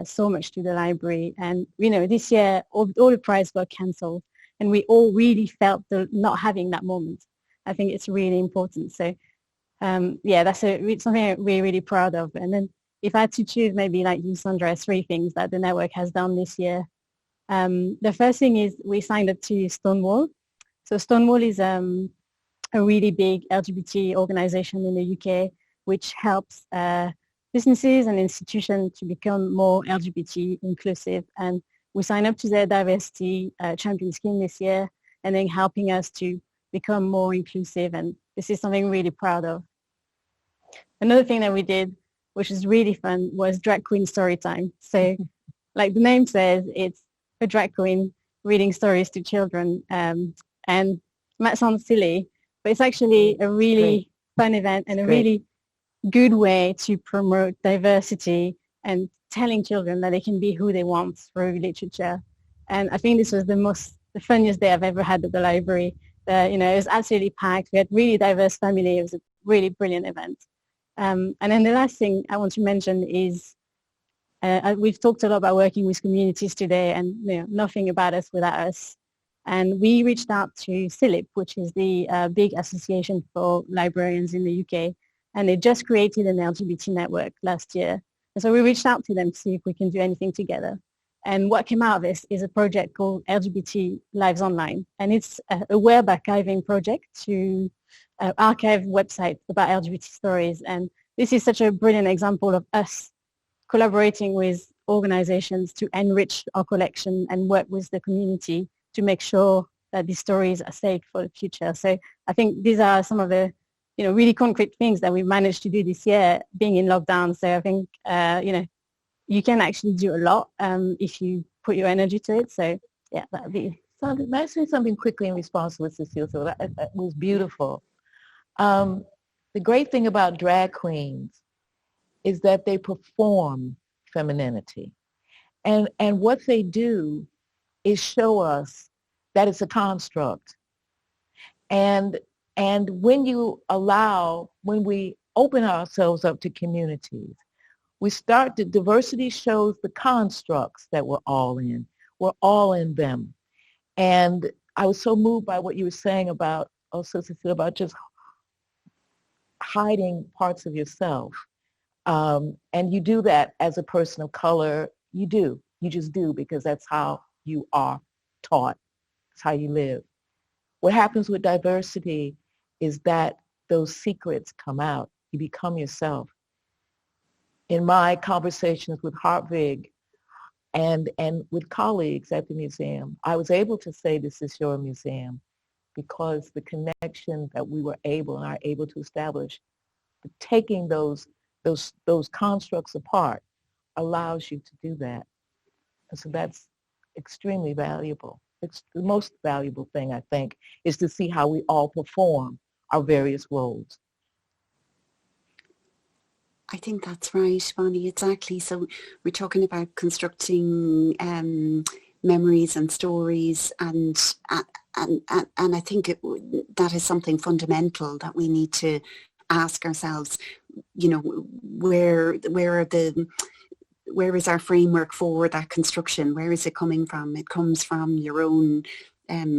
C: so much to the library. And, this year, all the prizes were cancelled, and we all really felt not having that moment. I think it's really important. So, that's something we're really proud of. And then if I had to choose, maybe like you, Sandra, 3 things that the network has done this year. The first thing is we signed up to Stonewall. So Stonewall is a really big LGBT organization in the UK, which helps businesses and institutions to become more LGBT inclusive. And we signed up to their diversity champion scheme this year, and then helping us to become more inclusive. And this is something I'm really proud of. Another thing that we did, which is really fun, was drag queen story time. So like the name says, it's a drag queen reading stories to children. And it might sound silly, but it's actually a really fun event and a really good way to promote diversity and telling children that they can be who they want through literature. And I think this was the funniest day I've ever had at the library. It was absolutely packed. We had really diverse family. It was a really brilliant event. And then the last thing I want to mention is we've talked a lot about working with communities today, and nothing about us without us. And we reached out to CENL, which is the big association for librarians in the UK, and they just created an LGBT network last year. And so we reached out to them to see if we can do anything together. And what came out of this is a project called LGBT Lives Online. And it's a web archiving project to archive websites about LGBT stories. And this is such a brilliant example of us collaborating with organizations to enrich our collection and work with the community to make sure that these stories are saved for the future. So I think these are some of the really concrete things that we managed to do this year, being in lockdown. So I think, you can actually do a lot if you put your energy to it. So yeah, that would be.
B: Sandra, may I say something quickly in response to what Cecile said? That was beautiful. The great thing about drag queens is that they perform femininity. And what they do is show us that it's a construct. And And when we open ourselves up to communities, diversity shows the constructs that we're all in. We're all in them. And I was so moved by what you were saying about, also Cecile, about just hiding parts of yourself. And you do that as a person of color. You just do, because that's how you are taught. It's how you live. What happens with diversity is that those secrets come out. You become yourself. In my conversations with Hartwig and with colleagues at the museum, I was able to say, this is your museum, because the connection that we were able to establish, taking those constructs apart, allows you to do that. And so that's extremely valuable. It's the most valuable thing, I think, is to see how we all perform our various roles.
A: I think that's right, Bonnie, exactly. So we're talking about constructing memories and stories, and I think that is something fundamental that we need to ask ourselves. You know, where is our framework for that construction? Where is it coming from? It comes from your own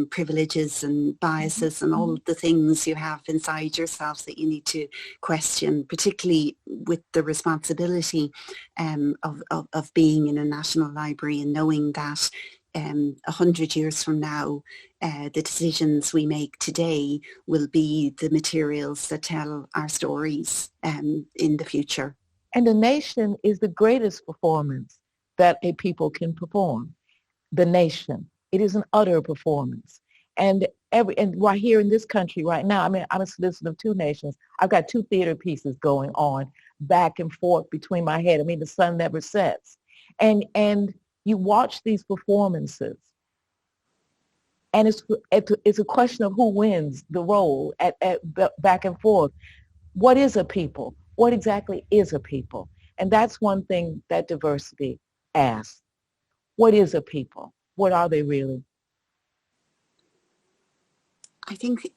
A: privileges and biases and all of the things you have inside yourself that you need to question, particularly with the responsibility of being in a national library, and knowing that 100 years from now, the decisions we make today will be the materials that tell our stories in the future.
B: And a nation is the greatest performance that a people can perform. The nation. It is an utter performance. And right here in this country right now, I mean, I'm a citizen of two nations. I've got two theater pieces going on back and forth between my head. I mean, the sun never sets. And you watch these performances, and it's a question of who wins the role at back and forth. What is a people? What exactly is a people? And that's one thing that diversity asks. What is a people? What are they really?
A: I think,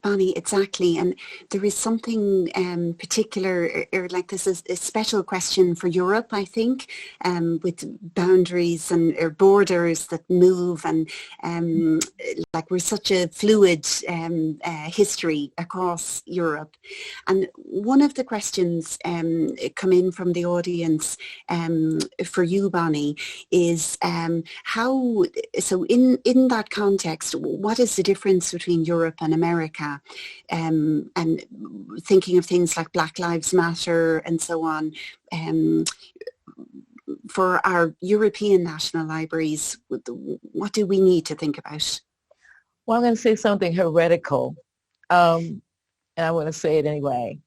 A: Bonnie, exactly. And there is something particular, or like this is a special question for Europe, I think, with boundaries and or borders that move, and like we're such a fluid history across Europe. And one of the questions come in from the audience for you, Bonnie, is how, so in that context, what is the difference between Europe and America? And thinking of things like Black Lives Matter and so on, for our European national libraries, what do we need to think about?
B: Well, I'm going to say something heretical, and I want to say it anyway.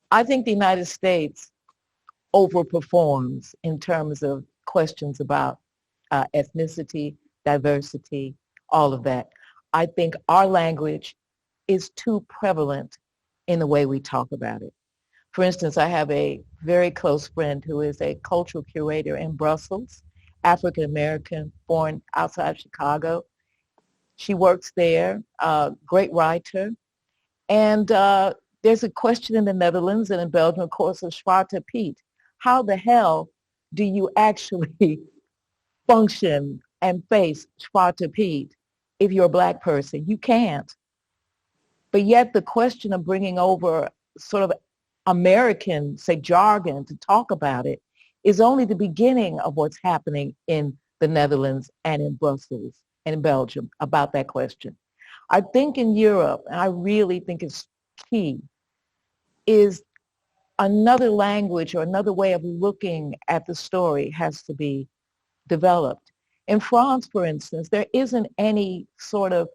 B: I think the United States overperforms in terms of questions about ethnicity, diversity, all of that. I think our language is too prevalent in the way we talk about it. For instance, I have a very close friend who is a cultural curator in Brussels, African American, born outside Chicago. She works there, great writer. And there's a question in the Netherlands and in Belgium, of course, of Zwarte Piet. How the hell do you actually function and face Zwarte Piet if you're a Black person? You can't. But yet the question of bringing over sort of American, say, jargon to talk about it is only the beginning of what's happening in the Netherlands and in Brussels and in Belgium about that question. I think in Europe, and I really think it's key, is another language or another way of looking at the story has to be developed. In France, for instance, there isn't any sort of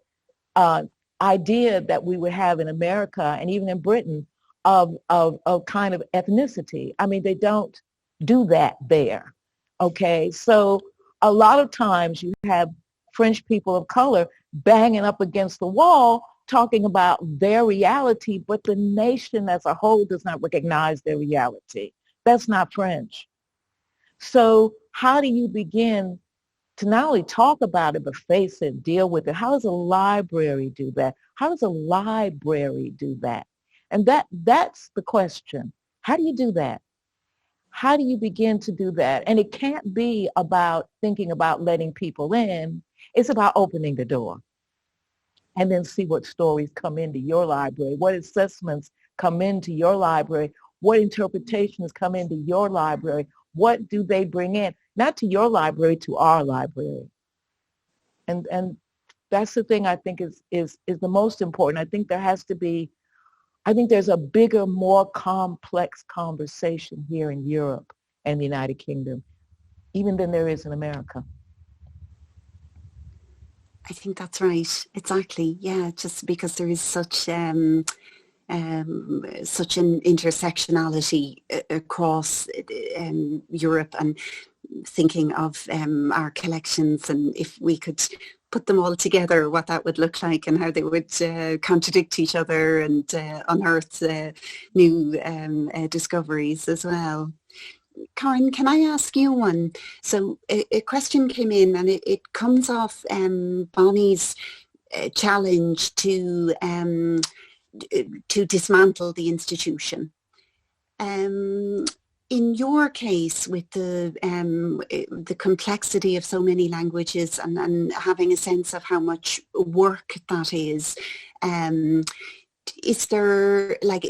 B: idea that we would have in America and even in Britain of kind of ethnicity. I mean, they don't do that there, okay? So a lot of times you have French people of color banging up against the wall talking about their reality, but the nation as a whole does not recognize their reality. That's not French. So how do you begin to not only talk about it, but face it, deal with it. How does a library do that? How does a library do that? And that's the question. How do you do that? How do you begin to do that? And it can't be about thinking about letting people in. It's about opening the door and then see what stories come into your library, what assessments come into your library, what interpretations come into your library, what do they bring in, not to your library, to our library. And that's the thing I think is the most important. I think there's a bigger, more complex conversation here in Europe and the United Kingdom, even than there is in America.
A: I think that's right. Exactly. Yeah, just because there is such such an intersectionality across Europe, and thinking of our collections, and if we could put them all together, what that would look like and how they would contradict each other and unearth new discoveries as well. Karin, can I ask you one? So a question came in, and it comes off Bonnie's challenge to dismantle the institution. In your case, with the complexity of so many languages and having a sense of how much work that is there, like,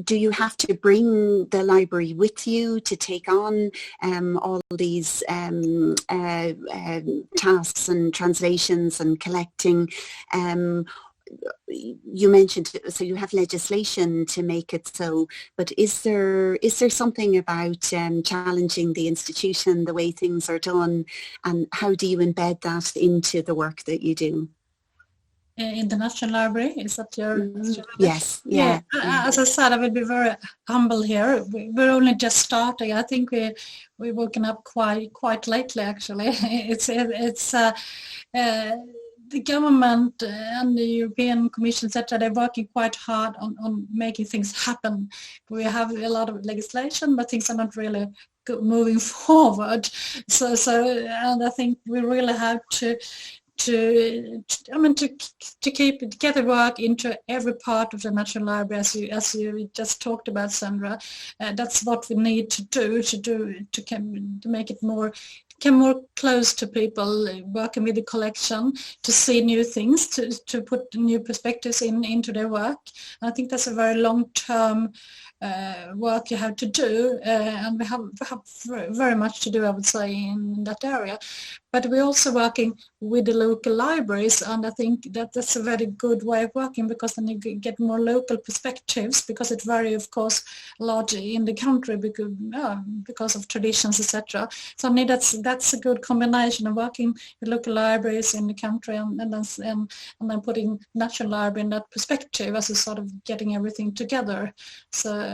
A: do you have to bring the library with you to take on all these tasks and translations and collecting? You mentioned, so you have legislation to make it so, but is there something about challenging the institution, the way things are done, and how do you embed that into the work that you do?
D: In the National Library, is that your question?
A: Yes, yeah.
D: As I said, I will be very humble here. We're only just starting. I think we're woken up quite lately, actually. The government and the European Commission, etc., they're working quite hard on making things happen. We have a lot of legislation, but things are not really moving forward. So, and I think we really have to get the work into every part of the National Library, as you just talked about, Sandra. That's what we need to do to make it more close to people, working with the collection, to see new things, to put new perspectives into their work. And I think that's a very long-term work you have to do, and we have very much to do, I would say, in that area. But we're also working with the local libraries, and I think that's a very good way of working, because then you get more local perspectives, because it varies, of course, a lot in the country because of traditions, etc. So I mean, that's a good combination of working with local libraries in the country and then putting National Library in that perspective as a sort of getting everything together. So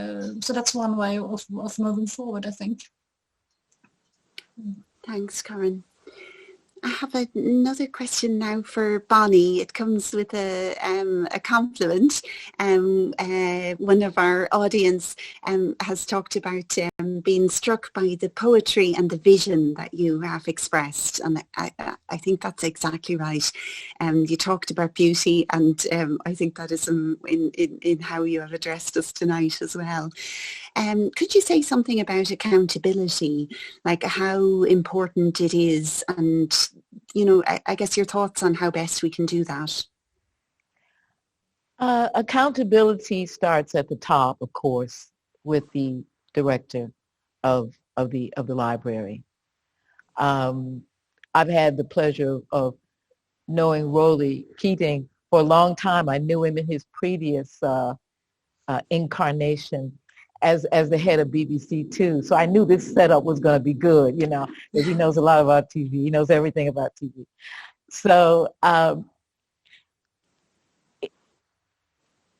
D: that's one way of moving forward, I think.
A: Thanks, Karin. I have another question now for Bonnie. It comes with a compliment. One of our audience has talked about being struck by the poetry and the vision that you have expressed, and I think that's exactly right. You talked about beauty, and I think that is in how you have addressed us tonight as well. Could you say something about accountability, like how important it is, and, you know, I guess your thoughts on how best we can do that?
B: Accountability starts at the top, of course, with the director of the library. I've had the pleasure of knowing Rolly Keating for a long time. I knew him in his previous incarnation as the head of BBC Two. So I knew this setup was going to be good, you know, because he knows a lot about TV. He knows everything about TV. So, and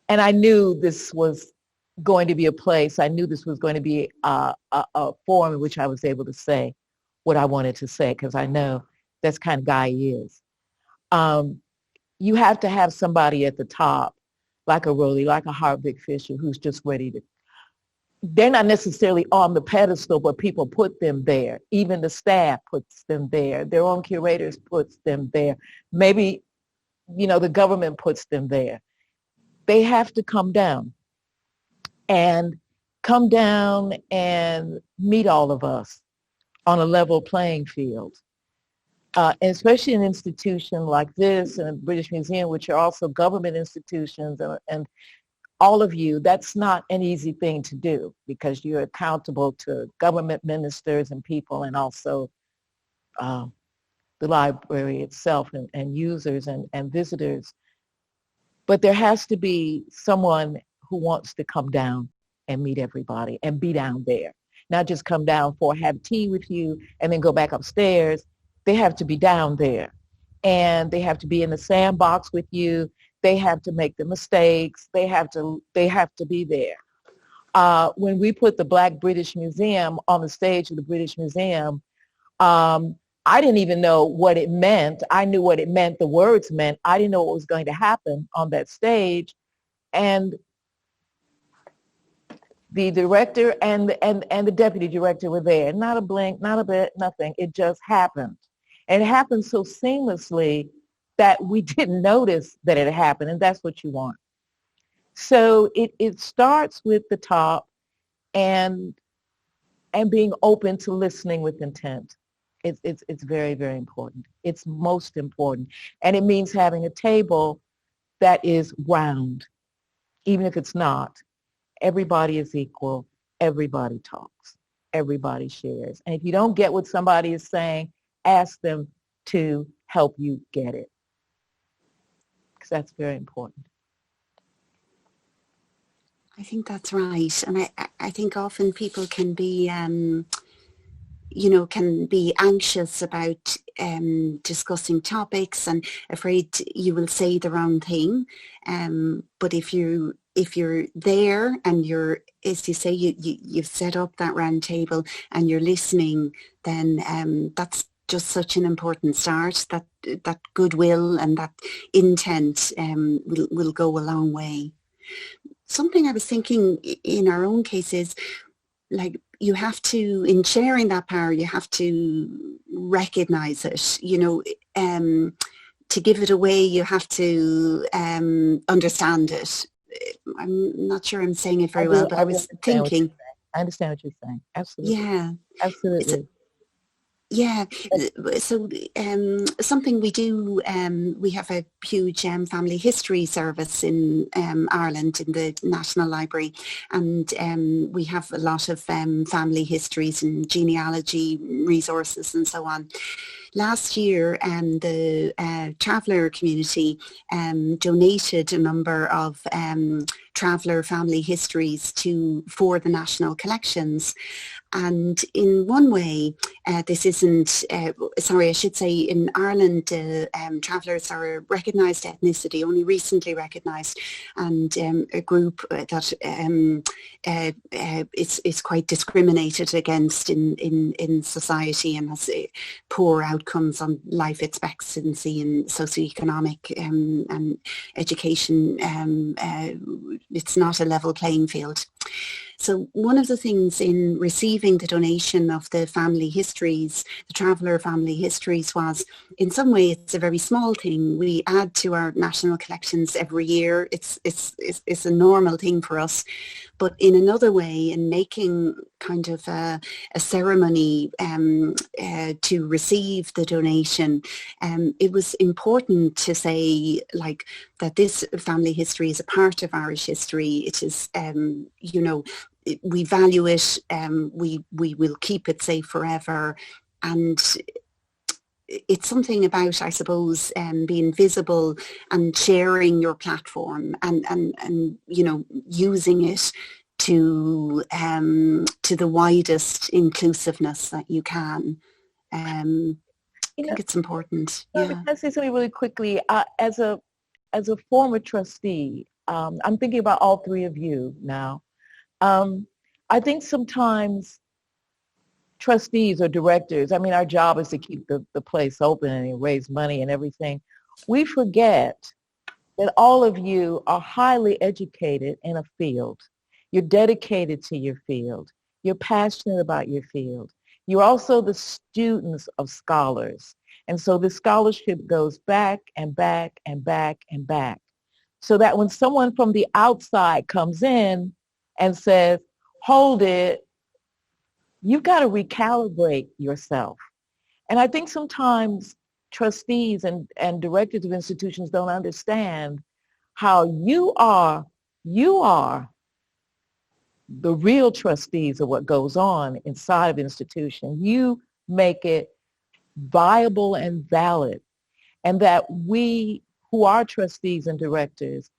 B: I knew this was going to be a place, I knew this was going to be a forum in which I was able to say what I wanted to say, because I know that's kind of guy he is. You have to have somebody at the top, like a Rolly, like a Harvick Fisher, who's just ready to they're not necessarily on the pedestal, but people put them there. Even the staff puts them there. Their own curators puts them there. Maybe, the government puts them there. They have to come down and meet all of us on a level playing field. And especially an institution like this and the British Museum, which are also government institutions, and all of you, that's not an easy thing to do because you're accountable to government ministers and people, and also the library itself and users and visitors. But there has to be someone who wants to come down and meet everybody and be down there. Not just come down for have tea with you and then go back upstairs. They have to be down there, and they have to be in the sandbox with you. They have to make the mistakes. They have to be there. When we put the Black British Museum on the stage of the British Museum, I didn't even know what it meant. I knew what it meant, the words meant. I didn't know what was going to happen on that stage. And the director and the deputy director were there. Not a blink, not a bit, nothing. It just happened. And it happened so seamlessly that we didn't notice that it happened, and that's what you want. So it starts with the top and being open to listening with intent. It's very, very important. It's most important. And it means having a table that is round, even if it's not. Everybody is equal. Everybody talks. Everybody shares. And if you don't get what somebody is saying, ask them to help you get it. Because that's very important.
A: I think that's right. And I think often people can be, can be anxious about discussing topics and afraid you will say the wrong thing. But if you're there and you're, as you say, you've set up that round table and you're listening, then that's just such an important start. That goodwill and that intent will go a long way. Something I was thinking in our own case is, like, you have to, in sharing that power, you have to recognize it, to give it away, you have to understand it. I'm not sure I'm saying it very well, but I was thinking.
B: I understand what you're saying. Absolutely.
A: Yeah.
B: Absolutely.
A: Yeah, so something we do, we have a huge family history service in Ireland in the National Library, and we have a lot of family histories and genealogy resources and so on. Last year, the traveller community donated a number of traveller family histories for the national collections. And in one way, this isn't, sorry, I should say in Ireland, travellers are a recognised ethnicity, only recently recognised, and a group that is quite discriminated against in society and has poor outcomes on life expectancy and socioeconomic and education. It's not a level playing field. So one of the things in receiving the donation of the family histories, the traveller family histories, was in some way it's a very small thing. We add to our national collections every year. It's a normal thing for us. But in another way, in making kind of a ceremony to receive the donation, it was important to say, like, that this family history is a part of Irish history. It is, we value it, we will keep it safe forever. And it's something about, I suppose, being visible and sharing your platform and using it to the widest inclusiveness that you can. I think it's important. Yeah.
B: Can I say something really quickly? As a former trustee, I'm thinking about all three of you now. I think sometimes trustees or directors, I mean, our job is to keep the place open and raise money and everything. We forget that all of you are highly educated in a field. You're dedicated to your field. You're passionate about your field. You're also the students of scholars. And so the scholarship goes back and back and back and back. So that when someone from the outside comes in and says, hold it, you've got to recalibrate yourself. And I think sometimes trustees and directors of institutions don't understand how you are the real trustees of what goes on inside of the institution. You make it viable and valid. And that we who are trustees and directors,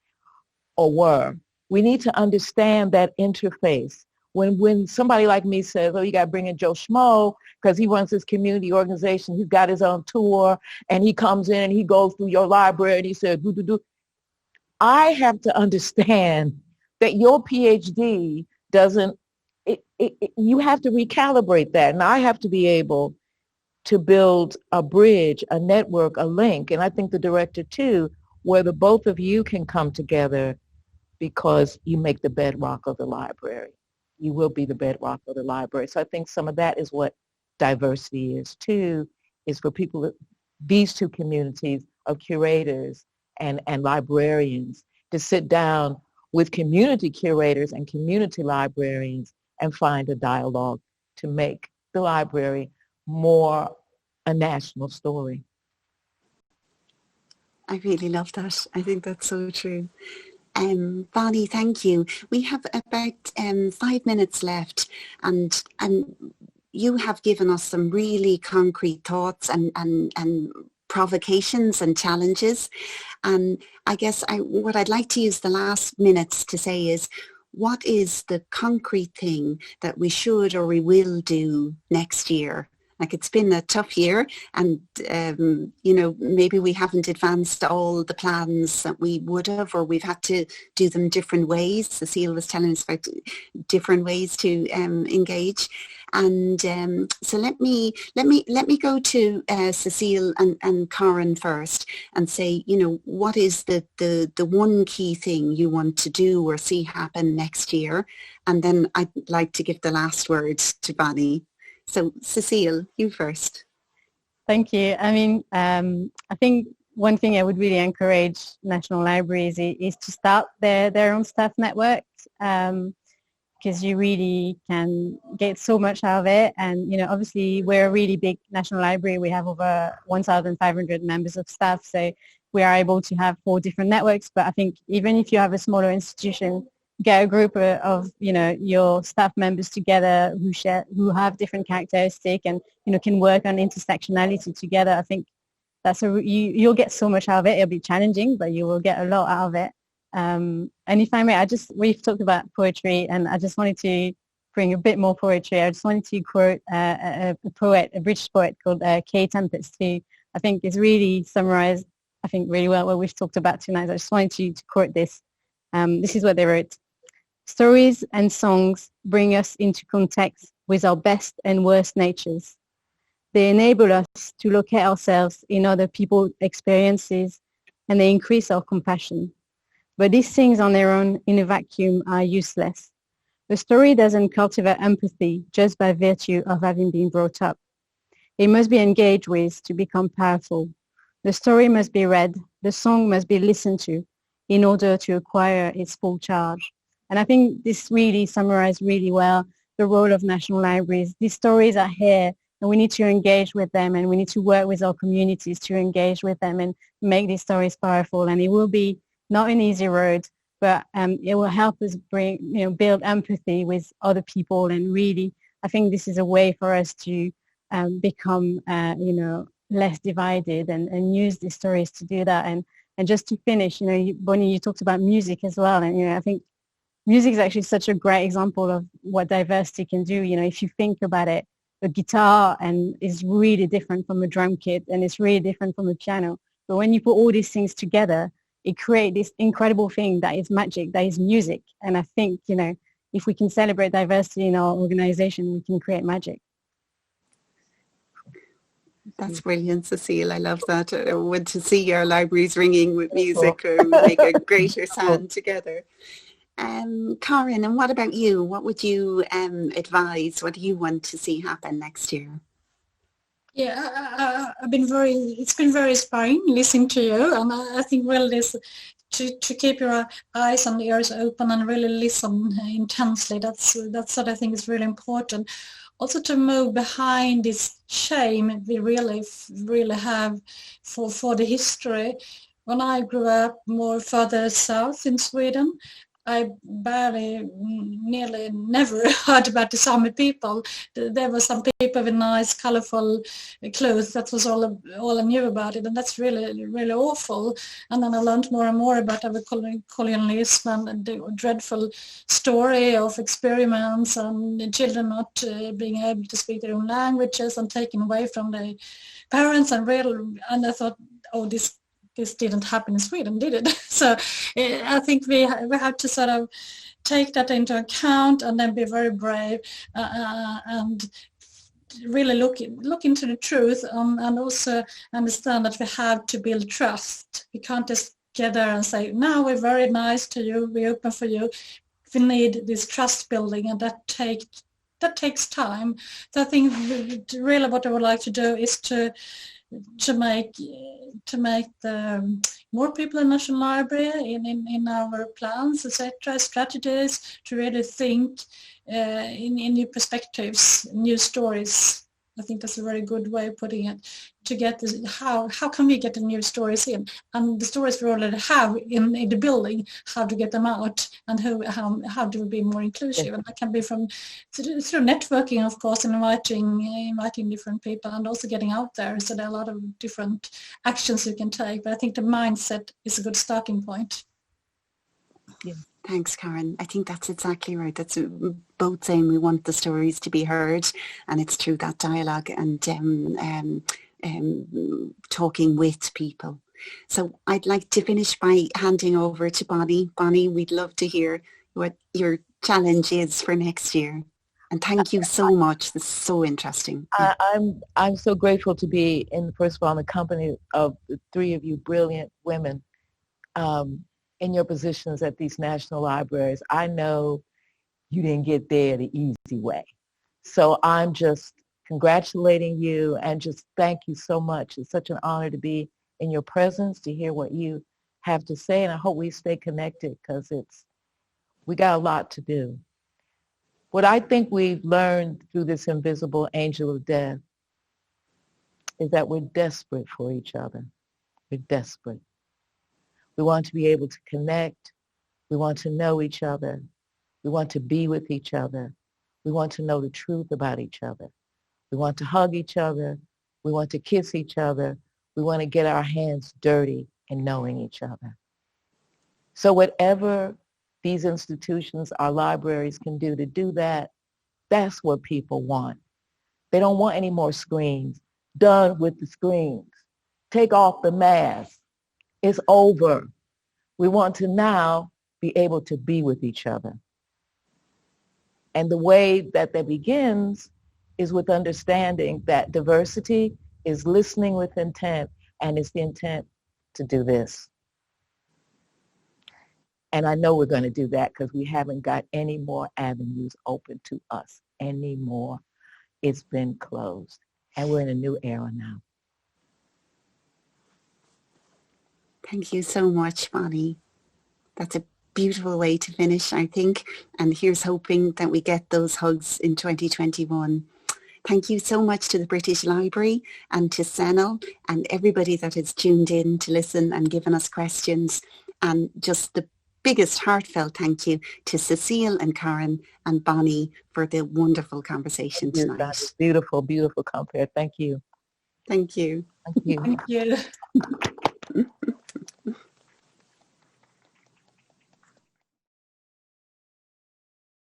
B: or were, we need to understand that interface. When somebody like me says, oh, you got to bring in Joe Schmo because he runs this community organization, he's got his own tour, and he comes in and he goes through your library and he says, do. I have to understand that your PhD doesn't, you have to recalibrate that. And I have to be able to build a bridge, a network, a link, and I think the director too, where the both of you can come together because you make the bedrock of the library. You will be the bedrock of the library. So I think some of that is what diversity is too, is for people, these two communities of curators and librarians to sit down with community curators and community librarians and find a dialogue to make the library more a national story.
A: I really love that. I think that's so true. Bonnie, thank you. We have about 5 minutes left, and you have given us some really concrete thoughts and provocations and challenges. And I guess what I'd like to use the last minutes to say is, what is the concrete thing that we should or we will do next year? Like, it's been a tough year, and you know, maybe we haven't advanced all the plans that we would have, or we've had to do them different ways. Cecile was telling us about different ways to engage, and so let me go to Cecile and Karin first, and say, you know, what is the one key thing you want to do or see happen next year, and then I'd like to give the last word to Bonnie. So Cecile, you first.
C: Thank you. I mean, I think one thing I would really encourage national libraries is to start their own staff networks, because you really can get so much out of it. And, you know, obviously we're a really big national library. We have over 1,500 members of staff, so we are able to have 4 different networks. But I think even if you have a smaller institution, get a group of, you know, your staff members together who have different characteristics and, you know, can work on intersectionality together. I think that's you'll get so much out of it. It'll be challenging, but you will get a lot out of it. And if I may, we've talked about poetry, and I just wanted to bring a bit more poetry. I just wanted to quote a British poet called Kay Tempest, who I think is really summarized, I think, really well what we've talked about tonight. I just wanted to quote this. This is what they wrote. Stories and songs bring us into contact with our best and worst natures. They enable us to locate ourselves in other people's experiences, and they increase our compassion. But these things on their own in a vacuum are useless. The story doesn't cultivate empathy just by virtue of having been brought up. It must be engaged with to become powerful. The story must be read, the song must be listened to in order to acquire its full charge. And I think this really summarized really well the role of national libraries. These stories are here, and we need to engage with them, and we need to work with our communities to engage with them and make these stories powerful. And it will be not an easy road, but it will help us build empathy with other people. And really, I think this is a way for us to become, less divided and use these stories to do that. And just to finish, Bonnie, you talked about music as well. And, I think music is actually such a great example of what diversity can do. If you think about it, a guitar is really different from a drum kit, and it's really different from a piano. But when you put all these things together, it creates this incredible thing that is magic, that is music. And I think, if we can celebrate diversity in our organization, we can create magic.
A: That's brilliant, Cecile. I love that. I want to see your libraries ringing with music or make a greater sound together. Karin, and what about you? What would you advise? What do you want to see happen next year?
D: Yeah, it's been very inspiring listening to you, and I think really this, to keep your eyes and ears open and really listen intensely. That's what I think is really important. Also to move behind this shame we really have for the history. When I grew up more further south in Sweden, I nearly never heard about the Sami people. There were some people with nice, colorful clothes. That was all I knew about it, and that's really awful. And then I learned more and more about our colonialism and the dreadful story of experiments and children not being able to speak their own languages and taken away from their parents. And I thought, oh, this didn't happen in Sweden, did it? So I think we have to sort of take that into account and then be very brave and really look into the truth and also understand that we have to build trust. We can't just get there and say, no, we're very nice to you, we're open for you. We need this trust building, and that takes time. So I think really what I would like to do is to make the more people in National Library in our plans, etc., strategies, to really think in new perspectives, new stories. I think that's a very good way of putting it. To get this, how can we get the new stories in, and the stories we already have in the building, how to get them out, and how do we be more inclusive? And that can be through networking, of course, and inviting different people, and also getting out there. So there are a lot of different actions you can take, but I think the mindset is a good starting point.
A: Yeah. Thanks, Karin. I think that's exactly right. That's both saying we want the stories to be heard, and it's through that dialogue and talking with people. So I'd like to finish by handing over to Bonnie. Bonnie, we'd love to hear what your challenge is for next year. And thank you so much. This is so interesting.
B: I'm so grateful to be first of all, in the company of the three of you brilliant women. In your positions at these national libraries. I know you didn't get there the easy way. So I'm just congratulating you and just thank you so much. It's such an honor to be in your presence, to hear what you have to say, and I hope we stay connected because we got a lot to do. What I think we've learned through this invisible angel of death is that we're desperate for each other. We're desperate. We want to be able to connect. We want to know each other. We want to be with each other. We want to know the truth about each other. We want to hug each other. We want to kiss each other. We want to get our hands dirty in knowing each other. So whatever these institutions, our libraries can do to do that, that's what people want. They don't want any more screens. Done with the screens. Take off the mask. It's over. We want to now be able to be with each other. And the way that begins is with understanding that diversity is listening with intent, and it's the intent to do this. And I know we're going to do that because we haven't got any more avenues open to us anymore. It's been closed. And we're in a new era now.
A: Thank you so much, Bonnie. That's a beautiful way to finish, I think. And here's hoping that we get those hugs in 2021. Thank you so much to the British Library and to CENL and everybody that has tuned in to listen and given us questions. And just the biggest heartfelt thank you to Cecile and Karin and Bonnie for the wonderful conversation tonight.
B: That's beautiful, beautiful compare. Thank you.
A: Thank you.
B: Thank you.
D: Thank you.